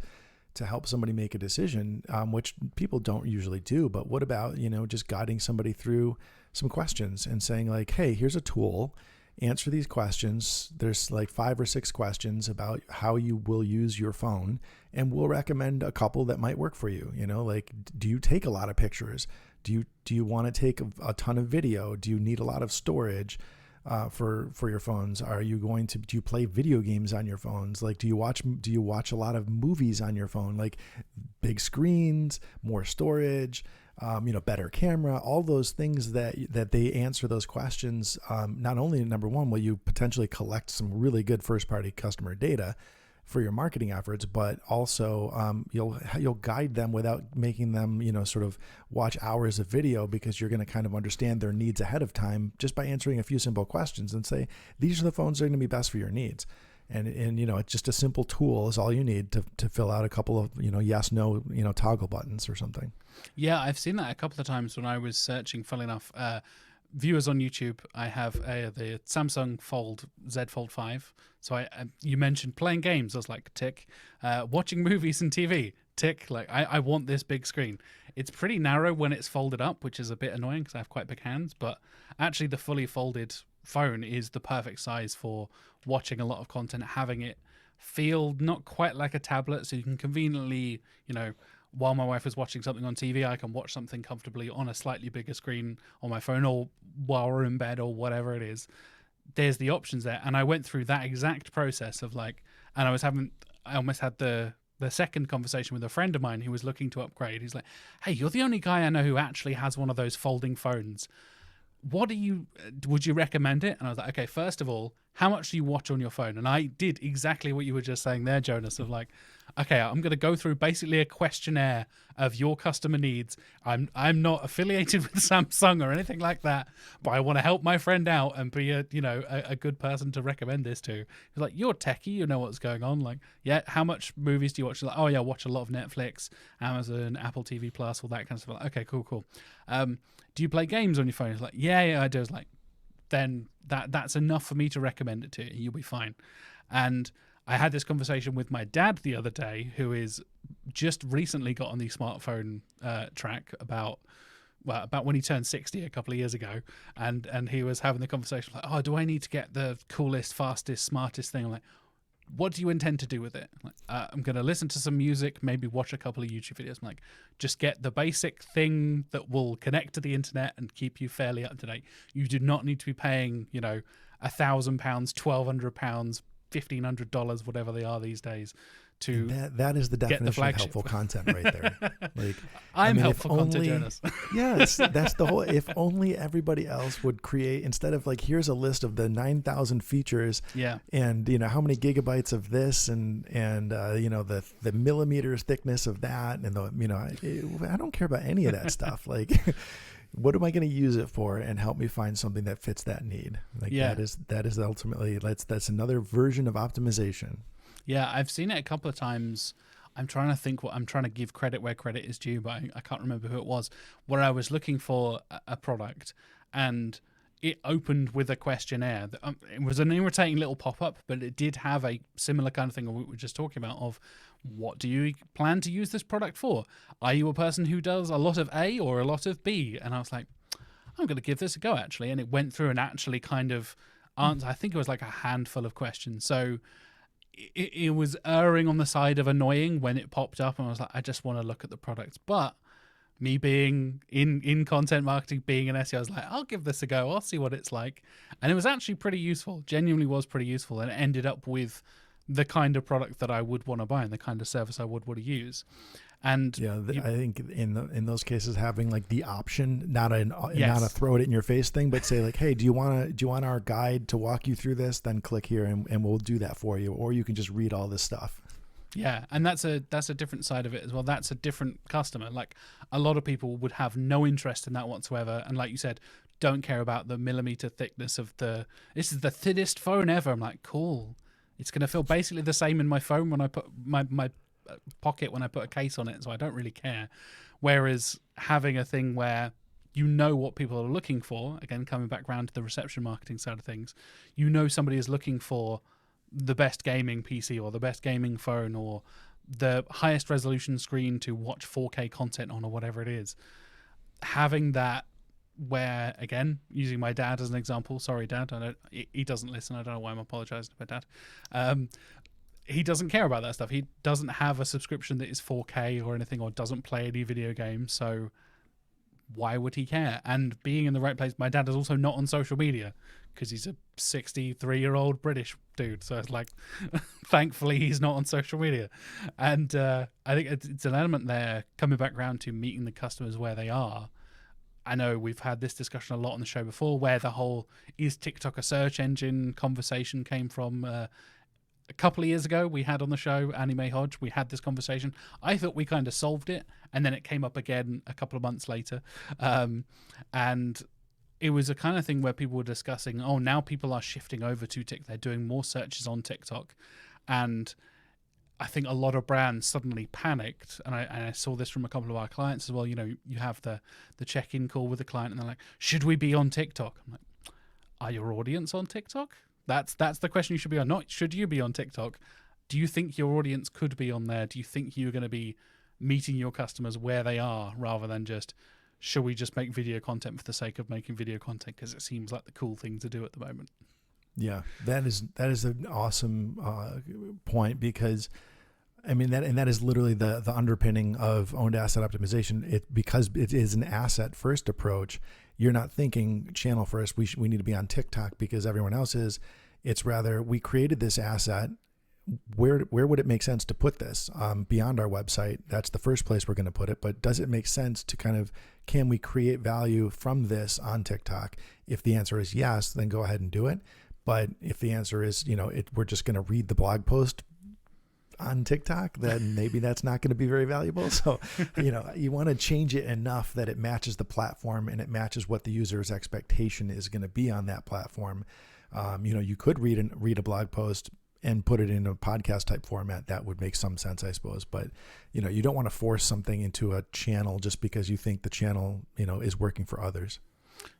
to help somebody make a decision, which people don't usually do. But what about just guiding somebody through some questions and saying like, hey, here's a tool. Answer these questions. There's like 5 or 6 questions about how you will use your phone, and we'll recommend a couple that might work for you. Like, do you take a lot of pictures? Do you want to take a ton of video? Do you need a lot of storage for your phones? Do you play video games on your phones? Like, do you watch a lot of movies on your phone? Like big screens, more storage, better camera, all those things that they answer those questions. Not only, number one, will you potentially collect some really good first party customer data for your marketing efforts, but also you'll guide them without making them sort of watch hours of video, because you're going to kind of understand their needs ahead of time just by answering a few simple questions and say, these are the phones that are going to be best for your needs. And it's just a simple tool is all you need to fill out a couple of yes, no, toggle buttons or something. Yeah, I've seen that a couple of times when I was searching. Funnily enough, viewers on YouTube, I have the Samsung Z Fold 5. So you mentioned playing games. I was like, tick. Watching movies and TV, tick. Like I want this big screen. It's pretty narrow when it's folded up, which is a bit annoying because I have quite big hands. But actually, the fully folded phone is the perfect size for watching a lot of content, having it feel not quite like a tablet, so you can conveniently, while my wife is watching something on TV, I can watch something comfortably on a slightly bigger screen on my phone, or while we're in bed, or whatever it is. There's the options there. And I went through that exact process of I almost had the second conversation with a friend of mine who was looking to upgrade. He's like, hey, you're the only guy I know who actually has one of those folding phones. Would you recommend it? And I was like, okay, first of all, how much do you watch on your phone? And I did exactly what you were just saying there, Jonas, of like, okay, I'm going to go through basically a questionnaire of your customer needs. I'm not affiliated with Samsung or anything like that, but I want to help my friend out and be a good person to recommend this to. He's like, you're techie, you know what's going on. Like, yeah, how much movies do you watch? Like, oh yeah, I watch a lot of Netflix, Amazon, Apple TV Plus, all that kind of stuff. Like, okay, cool. Do you play games on your phone? It's like, yeah, I do. It's like, then that's enough for me to recommend it to you. You'll be fine. And I had this conversation with my dad the other day, who is just recently got on the smartphone track about when he turned 60 a couple of years ago, and he was having the conversation like, oh, do I need to get the coolest, fastest, smartest thing? I'm like, what do you intend to do with it? Like, I'm going to listen to some music, maybe watch a couple of YouTube videos. I'm like, just get the basic thing that will connect to the internet and keep you fairly up to date. You do not need to be paying, £1,000, £1,200, $1,500, whatever they are these days. That is the definition of helpful content right there. Like, I'm helpful content, Jonas. Yes, that's the whole. If only everybody else would create, instead of like, here's a list of the 9,000 features, and how many gigabytes of this, and the millimeters thickness of that, and I don't care about any of that stuff. Like, what am I going to use it for, and help me find something that fits that need? Like, that is ultimately that's another version of optimization. Yeah, I've seen it a couple of times. I'm trying to think I'm trying to give credit where credit is due, but I can't remember who it was, where I was looking for a product and it opened with a questionnaire. It was an irritating little pop-up, but it did have a similar kind of thing we were just talking about of, what do you plan to use this product for? Are you a person who does a lot of A or a lot of B? And I was like, I'm going to give this a go, actually. And it went through and actually kind of answered, I think it was like a handful of questions. So it was erring on the side of annoying when it popped up, and I was like, I just want to look at the products. But me being in content marketing, being an SEO, I was like, I'll give this a go. I'll see what it's like. And it was actually pretty useful, genuinely was pretty useful. And it ended up with the kind of product that I would want to buy and the kind of service I would want to use. And I think in those cases, having like the option, not a throw it in your face thing, but say like, hey, do you want our guide to walk you through this? Then click here and we'll do that for you. Or you can just read all this stuff. Yeah, and that's a different side of it as well. That's a different customer. Like, a lot of people would have no interest in that whatsoever, and like you said, don't care about the millimeter thickness of this is the thinnest phone ever. I'm like, cool. It's going to feel basically the same in my phone when I put my pocket when I put a case on it, so I don't really care. Whereas having a thing where you know what people are looking for, again, coming back around to the reception marketing side of things, somebody is looking for the best gaming PC or the best gaming phone or the highest resolution screen to watch 4K content on, or whatever it is. Having that, where, again, using my dad as an example, sorry Dad, he doesn't listen, I don't know why I'm apologizing to my dad. He doesn't care about that stuff. He doesn't have a subscription that is 4K or anything, or doesn't play any video games, so why would he care? And being in the right place, my dad is also not on social media because he's a 63-year-old British dude. So it's like, thankfully, he's not on social media. And I think it's an element there, coming back around to meeting the customers where they are. I know we've had this discussion a lot on the show before, where the whole is TikTok a search engine conversation came from. A couple of years ago, we had on the show, Anime Hodge, we had this conversation. I thought we kind of solved it, and then it came up again a couple of months later. And it was a kind of thing where people were discussing, now people are shifting over to TikTok. They're doing more searches on TikTok. And I think a lot of brands suddenly panicked, and I saw this from a couple of our clients as well. You know, you have the check-in call with the client, and they're like, "Should we be on TikTok?" I'm like, "Are your audience on TikTok?" That's the question you should be on. Not should you be on TikTok. Do you think your audience could be on there? Do you think you're going to be meeting your customers where they are, rather than just, should we just make video content for the sake of making video content because it seems like the cool thing to do at the moment? Yeah, that is an awesome point, because I mean that is literally the underpinning of owned asset optimization. Because it is an asset first approach. You're not thinking channel first. We need to be on TikTok because everyone else is. It's rather, we created this asset. Where would it make sense to put this beyond our website? That's the first place we're going to put it. But does it make sense to can we create value from this on TikTok? If the answer is yes, then go ahead and do it. But if the answer is, we're just going to read the blog post on TikTok, then maybe that's not going to be very valuable. So, you want to change it enough that it matches the platform and it matches what the user's expectation is going to be on that platform. You could read a blog post and put it in a podcast type format. That would make some sense, I suppose. But, you don't want to force something into a channel just because you think the channel, is working for others.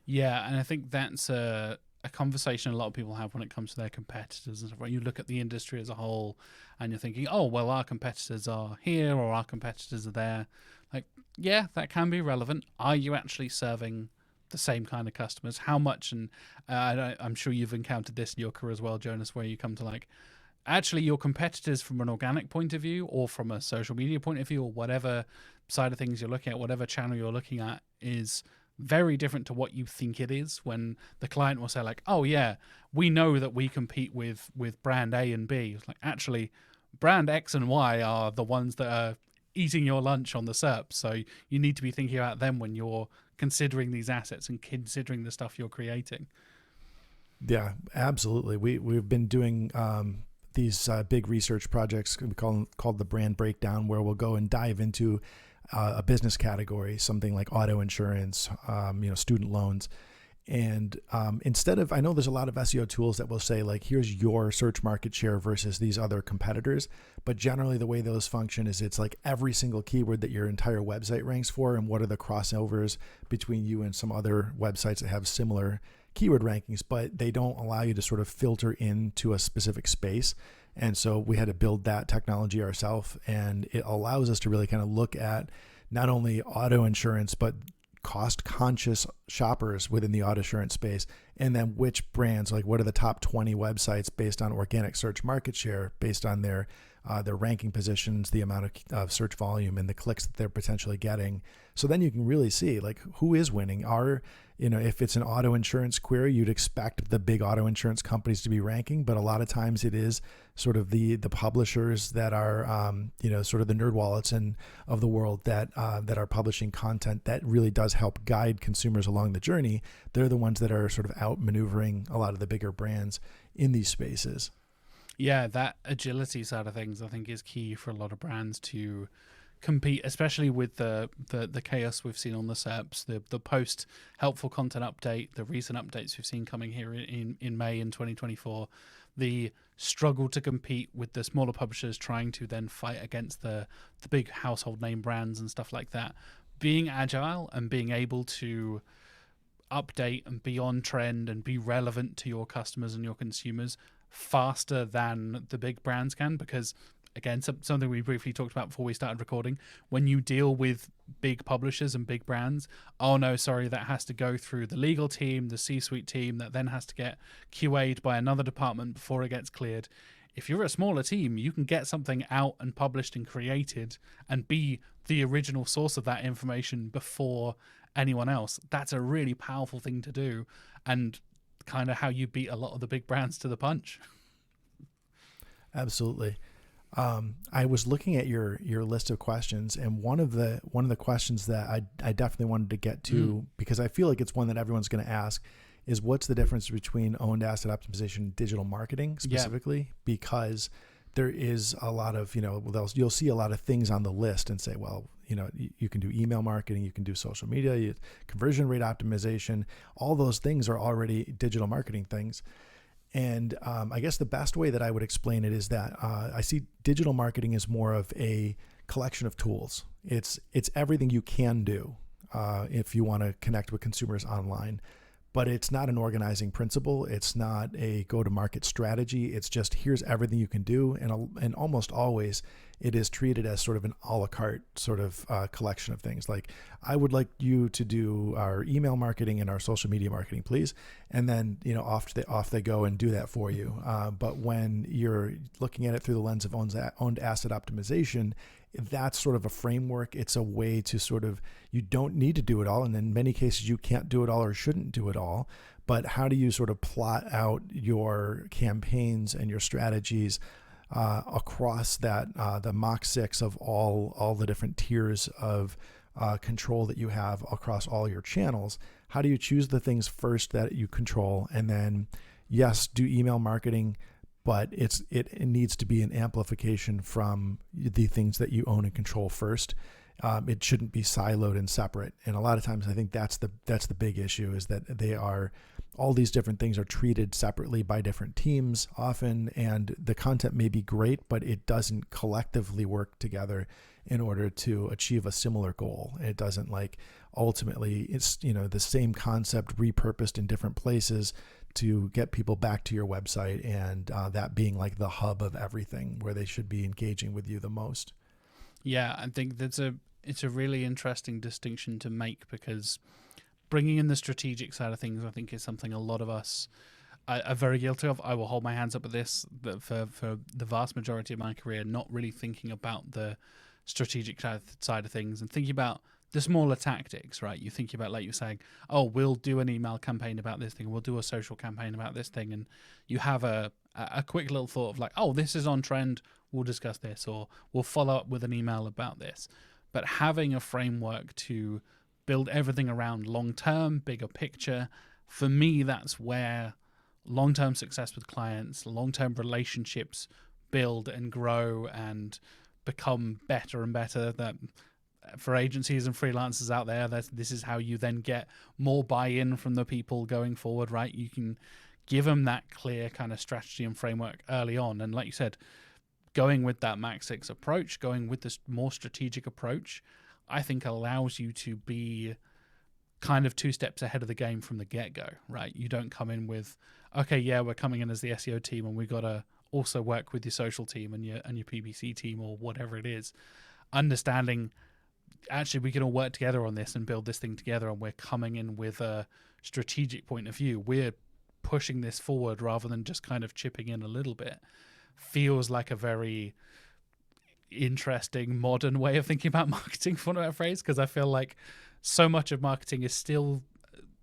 Yeah. And I think that's a conversation a lot of people have when it comes to their competitors and stuff. When you look at the industry as a whole and you're thinking, oh, well, our competitors are here or our competitors are there. Like, yeah, that can be relevant. Are you actually serving the same kind of customers? How much? And I'm sure you've encountered this in your career as well, Jonas, where you come to actually your competitors from an organic point of view or from a social media point of view or whatever side of things you're looking at, whatever channel you're looking at is very different to what you think it is, when the client will say oh yeah, we know that we compete with brand A and B. It's actually brand X and Y are the ones that are eating your lunch on the SERP. So you need to be thinking about them when you're considering these assets and considering the stuff you're creating. Yeah, absolutely. We've been doing these big research projects called the brand breakdown, where we'll go and dive into a business category, something like auto insurance, student loans. And instead of, I know there's a lot of SEO tools that will say here's your search market share versus these other competitors. But generally the way those function is it's every single keyword that your entire website ranks for, and what are the crossovers between you and some other websites that have similar keyword rankings, but they don't allow you to sort of filter into a specific space. And so we had to build that technology ourselves, and it allows us to really kind of look at not only auto insurance, but cost conscious shoppers within the auto insurance space. And then which brands, what are the top 20 websites based on organic search market share, based on their ranking positions, the amount of search volume and the clicks that they're potentially getting. So then you can really see who is winning. If it's an auto insurance query, you'd expect the big auto insurance companies to be ranking, but a lot of times it is sort of the publishers that are, sort of the NerdWallets of the world that are publishing content that really does help guide consumers along the journey. They're the ones that are sort of outmaneuvering a lot of the bigger brands in these spaces. Yeah, that agility side of things I think is key for a lot of brands to compete, especially with the chaos we've seen on the SERPs, the post helpful content update, the recent updates we've seen coming here in May in 2024, the struggle to compete with the smaller publishers trying to then fight against the big household name brands and stuff like that. Being agile and being able to update and be on trend and be relevant to your customers and your consumers faster than the big brands can, because again, something we briefly talked about before we started recording, when you deal with big publishers and big brands, that has to go through the legal team, the C-suite team, that then has to get QA'd by another department before it gets cleared. If you're a smaller team, you can get something out and published and created and be the original source of that information before anyone else. That's a really powerful thing to do, and kind of how you beat a lot of the big brands to the punch. Absolutely. I was looking at your list of questions, and one of the questions that I definitely wanted to get to, because I feel like it's one that everyone's going to ask, is what's the difference between owned asset optimization and digital marketing specifically? Yeah. Because there is a lot of, you'll see a lot of things on the list and say, well, you can do email marketing, you can do social media, conversion rate optimization, all those things are already digital marketing things. And I guess the best way that I would explain it is that I see digital marketing as more of a collection of tools. It's everything you can do if you want to connect with consumers online. But it's not an organizing principle. It's not a go-to-market strategy. It's just here's everything you can do. And almost always it is treated as sort of an a la carte sort of collection of things. Like, I would like you to do our email marketing and our social media marketing, please. And then, off they go and do that for you. But when you're looking at it through the lens of owned asset optimization, that's sort of a framework. It's a way to sort of, you don't need to do it all. And in many cases, you can't do it all or shouldn't do it all. But how do you sort of plot out your campaigns and your strategies across that, the Mach 6 of all the different tiers of control that you have across all your channels? How do you choose the things first that you control? And then, yes, do email marketing, but it needs to be an amplification from the things that you own and control first. It shouldn't be siloed and separate. And a lot of times I think that's the big issue, is that all these different things are treated separately by different teams often, and the content may be great, but it doesn't collectively work together in order to achieve a similar goal. It doesn't, ultimately it's, the same concept repurposed in different places to get people back to your website, and that being like the hub of everything where they should be engaging with you the most. Yeah, I think it's a really interesting distinction to make, because bringing in the strategic side of things, I think, is something a lot of us are very guilty of. I will hold my hands up at this, but for the vast majority of my career, not really thinking about the strategic side of things and thinking about the smaller tactics, right? You think about, like you're saying, oh, we'll do an email campaign about this thing, we'll do a social campaign about this thing, and you have a quick little thought of like, oh, this is on trend, we'll discuss this, or we'll follow up with an email about this. But having a framework to build everything around long-term, bigger picture, for me, that's where long-term success with clients, long-term relationships build and grow and become better and better. That for agencies and freelancers out there, this is how you then get more buy-in from the people going forward, right? You can give them that clear kind of strategy and framework early on. And like you said, going with that Mach 6 approach, going with this more strategic approach, I think allows you to be kind of 2 steps ahead of the game from the get-go, right? You don't come in with, okay, yeah, we're coming in as the SEO team and we've got to also work with your social team and your PPC team or whatever it is. Understanding, actually, we can all work together on this and build this thing together, and we're coming in with a strategic point of view. We're pushing this forward rather than just kind of chipping in a little bit. Feels like a very interesting modern way of thinking about marketing, for that phrase, because I feel like so much of marketing is still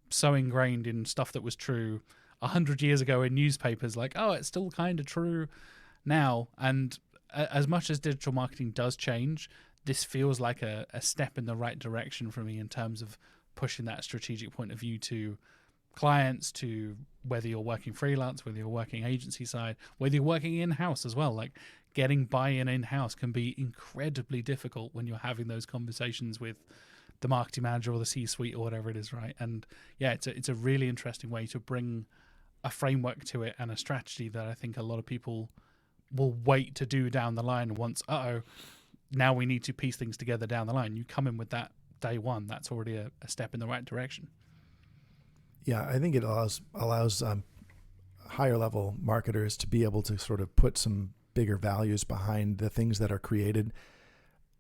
so ingrained in stuff that was true 100 years ago in newspapers, like, oh, it's still kind of true now. And as much as digital marketing does change, this feels like a step in the right direction for me in terms of pushing that strategic point of view to clients, to whether you're working freelance, whether you're working agency side, whether you're working in-house as well. Like, getting buy-in in-house can be incredibly difficult when you're having those conversations with the marketing manager or the C-suite or whatever it is, right? And yeah, it's a really interesting way to bring a framework to it and a strategy that I think a lot of people will wait to do down the line once, now we need to piece things together down the line. You come in with that day one, that's already a step in the right direction. Yeah, I think it allows higher level marketers to be able to sort of put some bigger values behind the things that are created.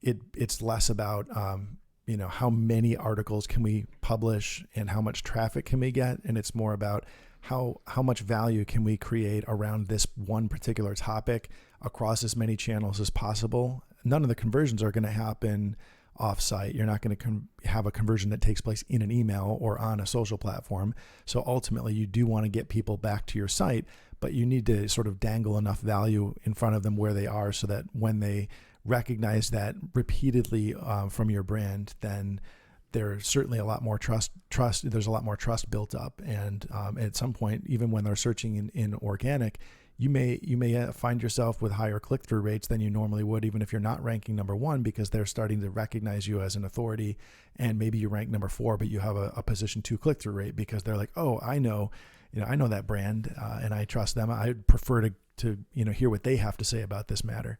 It's less about how many articles can we publish and how much traffic can we get, and it's more about how much value can we create around this one particular topic across as many channels as possible. None of the conversions are going to happen offsite. You're not going to have a conversion that takes place in an email or on a social platform. So ultimately, you do want to get people back to your site, but you need to sort of dangle enough value in front of them where they are so that when they recognize that repeatedly from your brand, then there's certainly a lot more trust. There's a lot more trust built up, and at some point, even when they're searching in organic, you may find yourself with higher click-through rates than you normally would, even if you're not ranking number one, because they're starting to recognize you as an authority. And maybe you rank number 4, but you have a position 2 click-through rate, because they're like, oh, I know that brand, and I trust them. I'd prefer to hear what they have to say about this matter.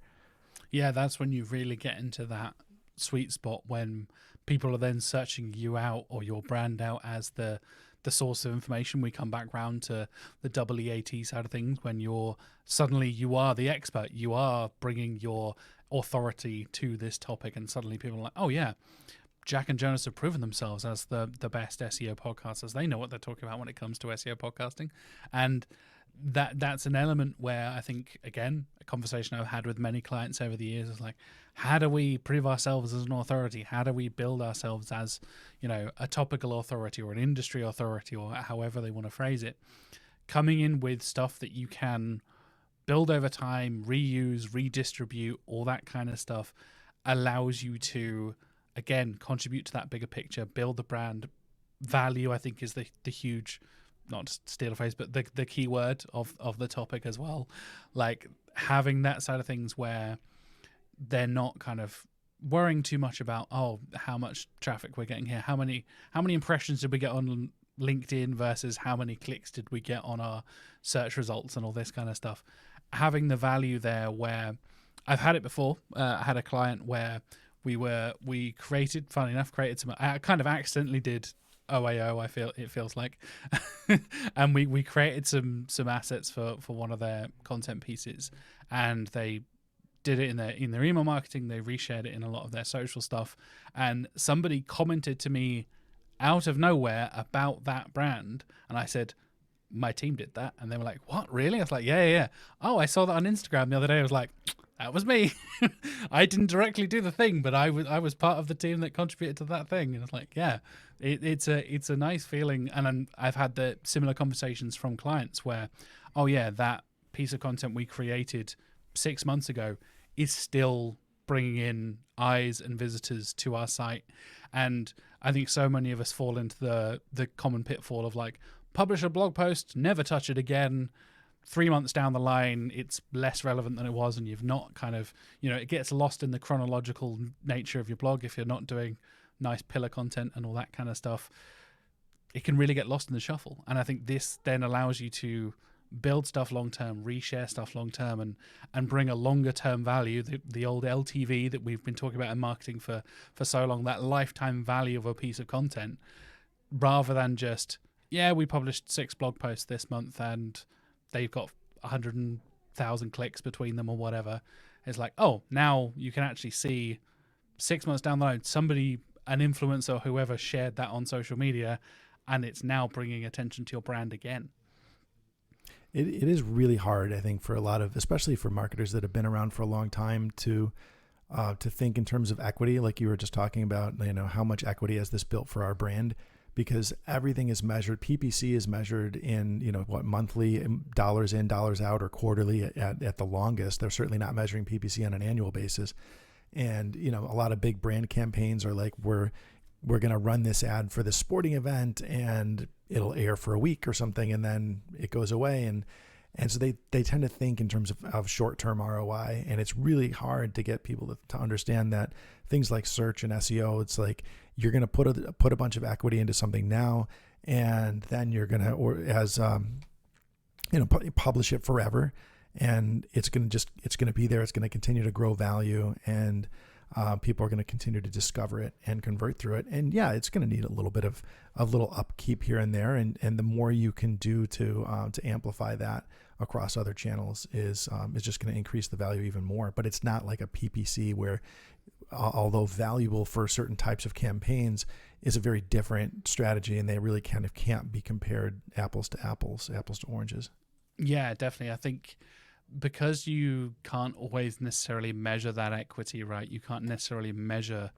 Yeah, that's when you really get into that sweet spot, when people are then searching you out or your brand out as the source of information. We come back round to the EEAT side of things, when you are the expert, you are bringing your authority to this topic, and suddenly people are like, oh yeah, Jack and Jonas have proven themselves as the best SEO podcasters. They know what they're talking about when it comes to SEO podcasting. And that's an element where I think, again, a conversation I've had with many clients over the years is like, how do we prove ourselves as an authority? How do we build ourselves as, a topical authority or an industry authority, or however they want to phrase it? Coming in with stuff that you can build over time, reuse, redistribute, all that kind of stuff allows you to, again, contribute to that bigger picture, build the brand. Value, I think, is the huge, not to steal a phrase, but the key word of the topic as well. Like, having that side of things where they're not kind of worrying too much about, oh, how much traffic we're getting here, how many impressions did we get on LinkedIn versus how many clicks did we get on our search results and all this kind of stuff. Having the value there, where I've had it before. I had a client where we created some, I kind of accidentally did OAO, it feels like, and we created some assets for one of their content pieces, and they did it in their email marketing. They reshared it in a lot of their social stuff, and somebody commented to me out of nowhere about that brand, and I said, my team did that. And they were like, what, really? I was like, yeah. Oh, I saw that on Instagram the other day. I was like, that was me. I didn't directly do the thing, but I was part of the team that contributed to that thing. And it's like, yeah, it's a nice feeling. And I've had the similar conversations from clients where, oh yeah, that piece of content we created 6 months ago is still bringing in eyes and visitors to our site. And I think so many of us fall into the common pitfall of like, publish a blog post, never touch it again. 3 months down the line, it's less relevant than it was, and you've not kind of, it gets lost in the chronological nature of your blog if you're not doing nice pillar content and all that kind of stuff. It can really get lost in the shuffle. And I think this then allows you to build stuff long-term, reshare stuff long-term, and bring a longer-term value, the old LTV that we've been talking about in marketing for so long, that lifetime value of a piece of content, rather than just, yeah, we published 6 blog posts this month and they've got 100,000 clicks between them or whatever. It's like, oh, now you can actually see 6 months down the line, somebody, an influencer or whoever, shared that on social media, and it's now bringing attention to your brand again. It is really hard, I think, for a lot of, especially for marketers that have been around for a long time, to think in terms of equity, like you were just talking about, how much equity has this built for our brand? Because everything is measured. PPC is measured in, monthly, dollars in, dollars out, or quarterly at the longest. They're certainly not measuring PPC on an annual basis. And, a lot of big brand campaigns are like, we're going to run this ad for this sporting event and it'll air for a week or something, and then it goes away. And so they tend to think in terms of short-term ROI, and it's really hard to get people to understand that things like search and SEO, it's like you're going to put a bunch of equity into something now, and then you're going to, publish it forever, and it's going to be there. It's going to continue to grow value, and people are going to continue to discover it and convert through it. And yeah, it's going to need a little bit of little upkeep here and there. And the more you can do to amplify that across other channels is just going to increase the value even more. But it's not like a PPC where, although valuable for certain types of campaigns, is a very different strategy, and they really kind of can't be compared apples to oranges. Yeah, definitely. I think because you can't always necessarily measure that equity, right? You can't necessarily measure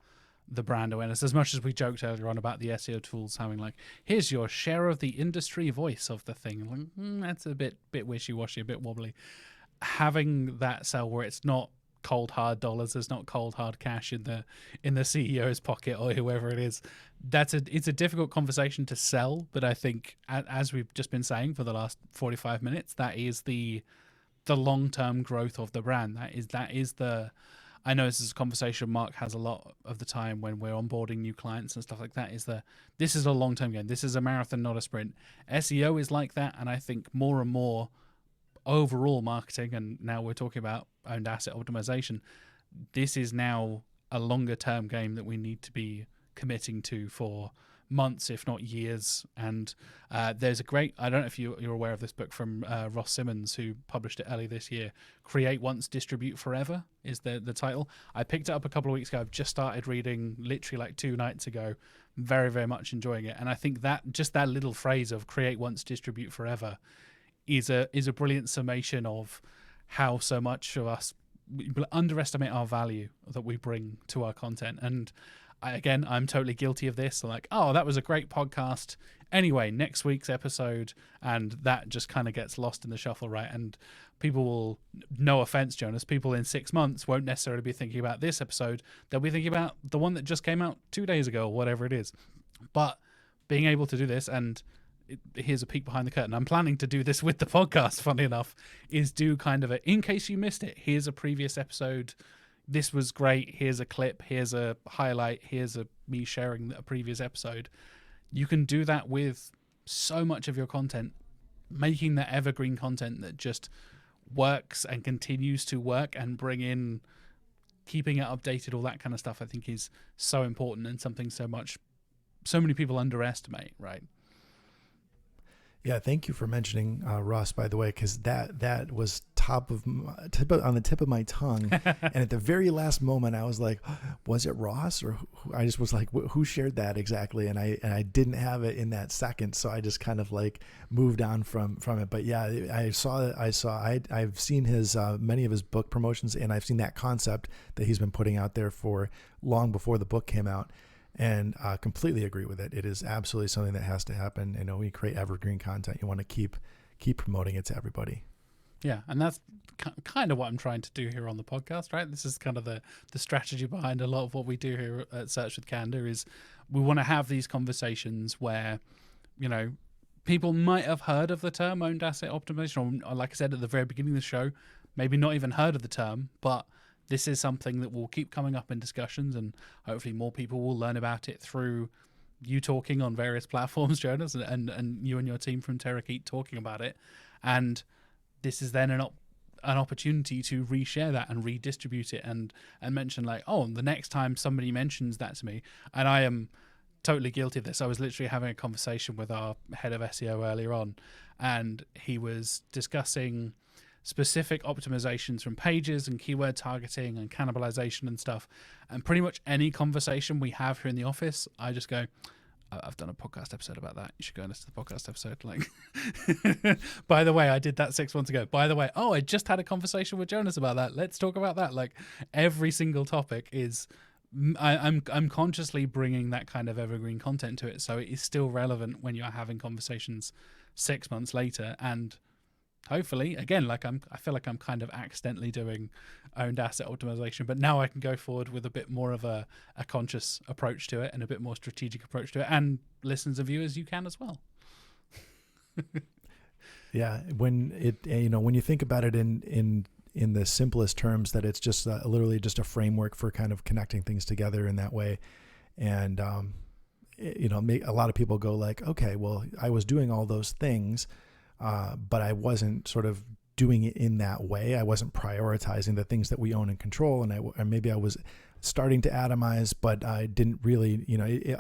the brand awareness, as much as we joked earlier on about the SEO tools having like, here's your share of the industry voice of the thing. Like, that's a bit wishy-washy, a bit wobbly. Having that cell where it's not cold hard dollars. There's not cold hard cash in the CEO's pocket or whoever it is. It's a difficult conversation to sell, but I think, as we've just been saying for the last 45 minutes, that is the long-term growth of the brand. That is the, I know this is a conversation Mark has a lot of the time when we're onboarding new clients and stuff like that, this is a long-term game. This is a marathon, not a sprint. SEO is like that, and I think more and more overall marketing, and now we're talking about owned asset optimization, this is now a longer-term game that we need to be committing to for months, if not years. And there's a great, I don't know if you're aware of this book from Ross Simmons, who published it early this year. Create Once, Distribute Forever is the title. I picked it up a couple of weeks ago. I've just started reading literally like 2 nights ago. Very, very much enjoying it. And I think that just that little phrase of create once, distribute forever is a brilliant summation of how so much of us underestimate our value that we bring to our content. And I'm totally guilty of this. Like, oh, that was a great podcast. Anyway, next week's episode, and that just kind of gets lost in the shuffle, right? And people will, no offense, Jonas, people in 6 months won't necessarily be thinking about this episode. They'll be thinking about the one that just came out 2 days ago or whatever it is. But being able to do this, and here's a peek behind the curtain, I'm planning to do this with the podcast, funny enough, is do kind of in case you missed it, here's a previous episode. This was great. Here's a clip. Here's a highlight. Here's me sharing a previous episode. You can do that with so much of your content, making that evergreen content that just works and continues to work and bring in, keeping it updated, all that kind of stuff, I think is so important and something so many people underestimate, right? Yeah, thank you for mentioning Ross, by the way, because that was on the tip of my tongue. And at the very last moment, I was like, was it Ross? Or I just was like, who shared that exactly? And I didn't have it in that second, so I just kind of like moved on from it. But yeah, I've seen his many of his book promotions, and I've seen that concept that he's been putting out there for long before the book came out. And completely agree with it. It is absolutely something that has to happen. You know, when you create evergreen content, you want to keep promoting it to everybody. Yeah, and that's kind of what I'm trying to do here on the podcast, right? This is kind of the strategy behind a lot of what we do here at Search with Candor is we want to have these conversations where, you know, people might have heard of the term owned asset optimization, or like I said at the very beginning of the show, maybe not even heard of the term, but this is something that will keep coming up in discussions, and hopefully more people will learn about it through you talking on various platforms, Jonas, and you and your team from Terrakeet talking about it. And this is then an opportunity to reshare that and redistribute it and mention like, oh, the next time somebody mentions that to me, and I am totally guilty of this. I was literally having a conversation with our head of SEO earlier on, and he was discussing specific optimizations from pages and keyword targeting and cannibalization and stuff. And pretty much any conversation we have here in the office, I just go, I've done a podcast episode about that. You should go and listen to the podcast episode. Like, by the way, I did that 6 months ago. By the way, I just had a conversation with Jonas about that. Let's talk about that. Like, every single topic is, I'm consciously bringing that kind of evergreen content to it, so it is still relevant when you're having conversations 6 months later. And hopefully, again, like I feel like I'm kind of accidentally doing owned asset optimization, but now I can go forward with a bit more of a conscious approach to it and a bit more strategic approach to it. And listeners and viewers, you can as well. Yeah, when you think about it in the simplest terms, that it's just literally just a framework for kind of connecting things together in that way. And a lot of people go like, okay, well, I was doing all those things, but I wasn't sort of doing it in that way. I wasn't prioritizing the things that we own and control. And maybe I was starting to atomize, but I didn't really,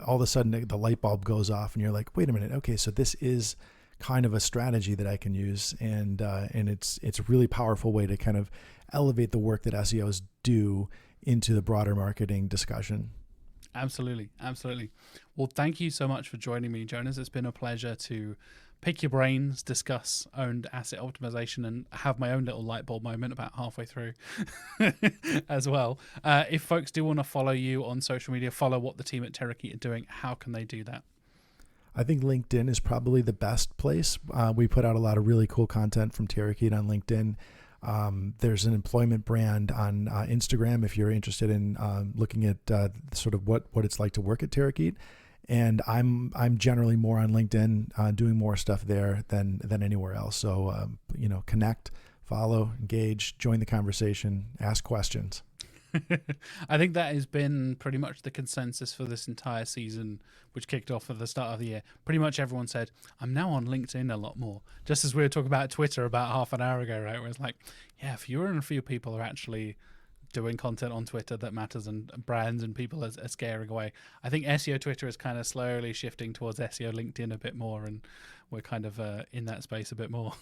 all of a sudden the light bulb goes off and you're like, wait a minute. Okay. So this is kind of a strategy that I can use. And it's a really powerful way to kind of elevate the work that SEOs do into the broader marketing discussion. Absolutely. Absolutely. Well, thank you so much for joining me, Jonas. It's been a pleasure to pick your brains, discuss owned asset optimization, and have my own little light bulb moment about halfway through as well. If folks do want to follow you on social media, follow what the team at Terrakeet are doing, how can they do that? I think LinkedIn is probably the best place. We put out a lot of really cool content from Terrakeet on LinkedIn. There's an employment brand on Instagram if you're interested in looking at sort of what it's like to work at Terakeet. And I'm generally more on LinkedIn, doing more stuff there than anywhere else. So connect, follow, engage, join the conversation, ask questions. I think that has been pretty much the consensus for this entire season, which kicked off at the start of the year. Pretty much everyone said, I'm now on LinkedIn a lot more. Just as we were talking about Twitter about half an hour ago, right? Where it's like, yeah, fewer and fewer people are actually doing content on Twitter that matters, and brands and people are scaring away. I think SEO Twitter is kind of slowly shifting towards SEO LinkedIn a bit more, and we're kind of in that space a bit more.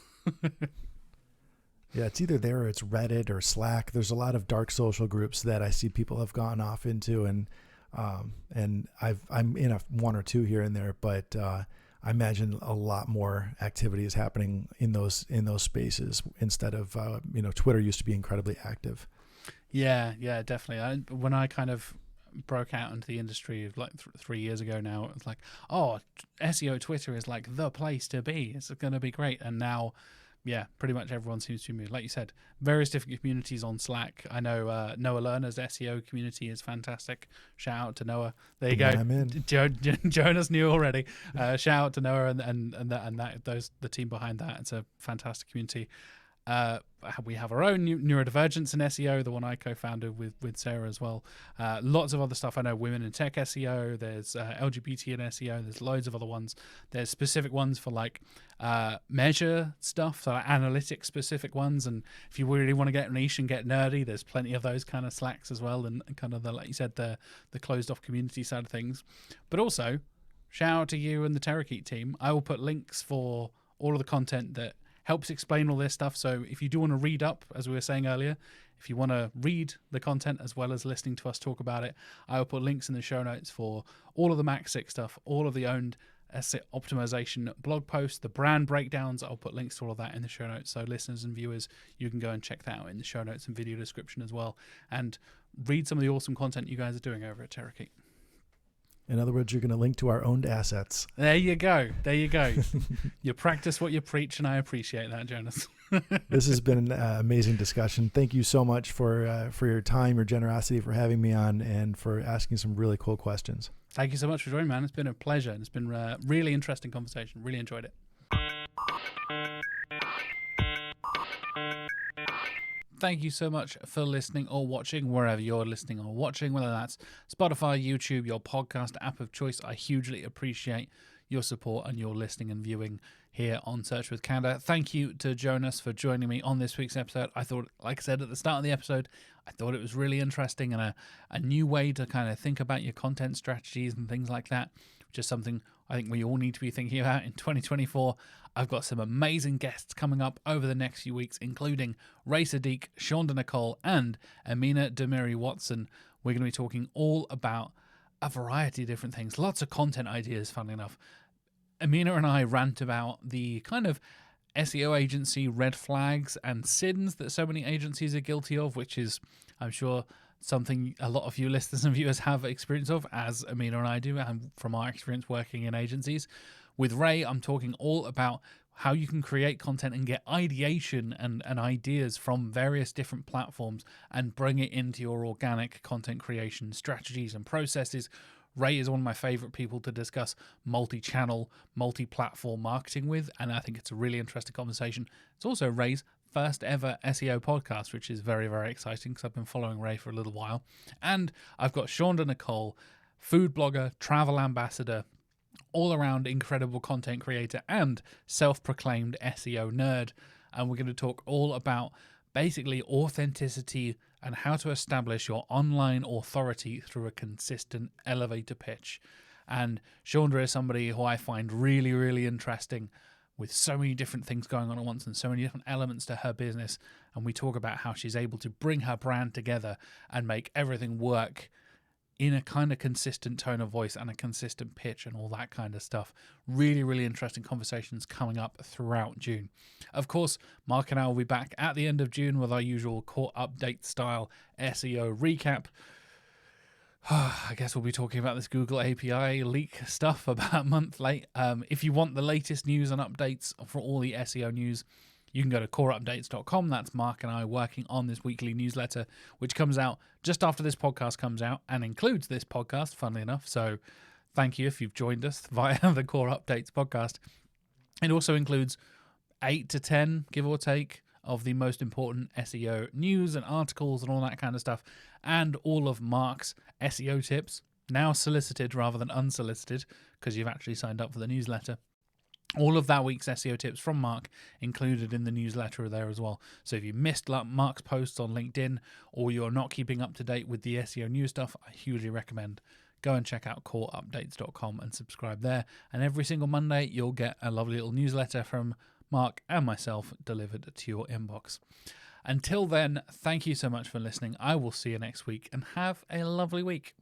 Yeah, it's either there or it's Reddit or Slack. There's a lot of dark social groups that I see people have gone off into, and I'm in one or two here and there, but I imagine a lot more activity is happening in those spaces instead of Twitter used to be incredibly active. Yeah, definitely. When I kind of broke out into the industry like 3 years ago now, it was like, oh, SEO Twitter is like the place to be. It's going to be great. And now, yeah, pretty much everyone seems to be moving. Like you said, various different communities on Slack. I know Noah Lerner's SEO community is fantastic. Shout out to Noah. There you go. I'm in. Jonas knew already. Shout out to Noah and the team behind that. It's a fantastic community. We have our own neurodivergence in SEO, the one I co-founded with Sarah as well. Lots of other stuff. I know women in tech SEO. There's LGBT in SEO. There's loads of other ones. There's specific ones for like measure stuff, so analytics specific ones. And if you really want to get niche and get nerdy, there's plenty of those kind of Slacks as well. And kind of like you said, the closed off community side of things. But also, shout out to you and the Terakeet team. I will put links for all of the content that helps explain all this stuff. So if you do want to read up, as we were saying earlier, if you want to read the content as well as listening to us talk about it, I will put links in the show notes for all of the Mac 6 stuff, all of the owned optimization blog posts, the brand breakdowns. I'll put links to all of that in the show notes. So listeners and viewers, you can go and check that out in the show notes and video description as well, and read some of the awesome content you guys are doing over at Terakeet. In other words, you're going to link to our owned assets. There you go. You practice what you preach, and I appreciate that, Jonas. This has been an amazing discussion. Thank you so much for your time, your generosity, for having me on, and for asking some really cool questions. Thank you so much for joining, man. It's been a pleasure. It's been a really interesting conversation. Really enjoyed it. Thank you so much for listening or watching wherever you're listening or watching, whether that's Spotify, YouTube, your podcast app of choice. I hugely appreciate your support and your listening and viewing here on Search with Canada. Thank you to Jonas for joining me on this week's episode. I thought, like I said at the start of the episode, I thought it was really interesting and a new way to kind of think about your content strategies and things like that, which is something I think we all need to be thinking about in 2024. I've got some amazing guests coming up over the next few weeks, including Ray Sadiq, Shonda Nicole, and Amina Demiri Watson. We're going to be talking all about a variety of different things, lots of content ideas, funnily enough. Amina and I rant about the kind of SEO agency red flags and sins that so many agencies are guilty of, which is, I'm sure, something a lot of you listeners and viewers have experience of, as Amina and I do, and from our experience working in agencies. With Ray, I'm talking all about how you can create content and get ideation and ideas from various different platforms and bring it into your organic content creation strategies and processes. Ray is one of my favorite people to discuss multi-channel, multi-platform marketing with, and I think it's a really interesting conversation. It's also Ray's first ever SEO podcast, which is very, very exciting because I've been following Ray for a little while. And I've got Shonda Nicole, food blogger, travel ambassador, all-around incredible content creator, and self-proclaimed SEO nerd. And we're going to talk all about basically authenticity and how to establish your online authority through a consistent elevator pitch. And Shonda is somebody who I find really, really interesting, with so many different things going on at once and so many different elements to her business. And we talk about how she's able to bring her brand together and make everything work in a kind of consistent tone of voice and a consistent pitch and all that kind of stuff. Really, really interesting conversations coming up throughout June. Of course, Mark and I will be back at the end of June with our usual core update style SEO recap. I guess we'll be talking about this Google API leak stuff about a month late. If you want the latest news and updates for all the SEO news, You can go to coreupdates.com. That's Mark and I working on this weekly newsletter, which comes out just after this podcast comes out and includes this podcast, funnily enough. So thank you if you've joined us via the Core Updates podcast. It also includes 8 to 10, give or take, of the most important SEO news and articles and all that kind of stuff, and all of Mark's SEO tips, now solicited rather than unsolicited, because you've actually signed up for the newsletter. All of that week's SEO tips from Mark included in the newsletter are there as well. So if you missed Mark's posts on LinkedIn, or you're not keeping up to date with the SEO news stuff, I hugely recommend go and check out coreupdates.com and subscribe there. And every single Monday, you'll get a lovely little newsletter from Mark and myself delivered to your inbox. Until then, thank you so much for listening. I will see you next week and have a lovely week.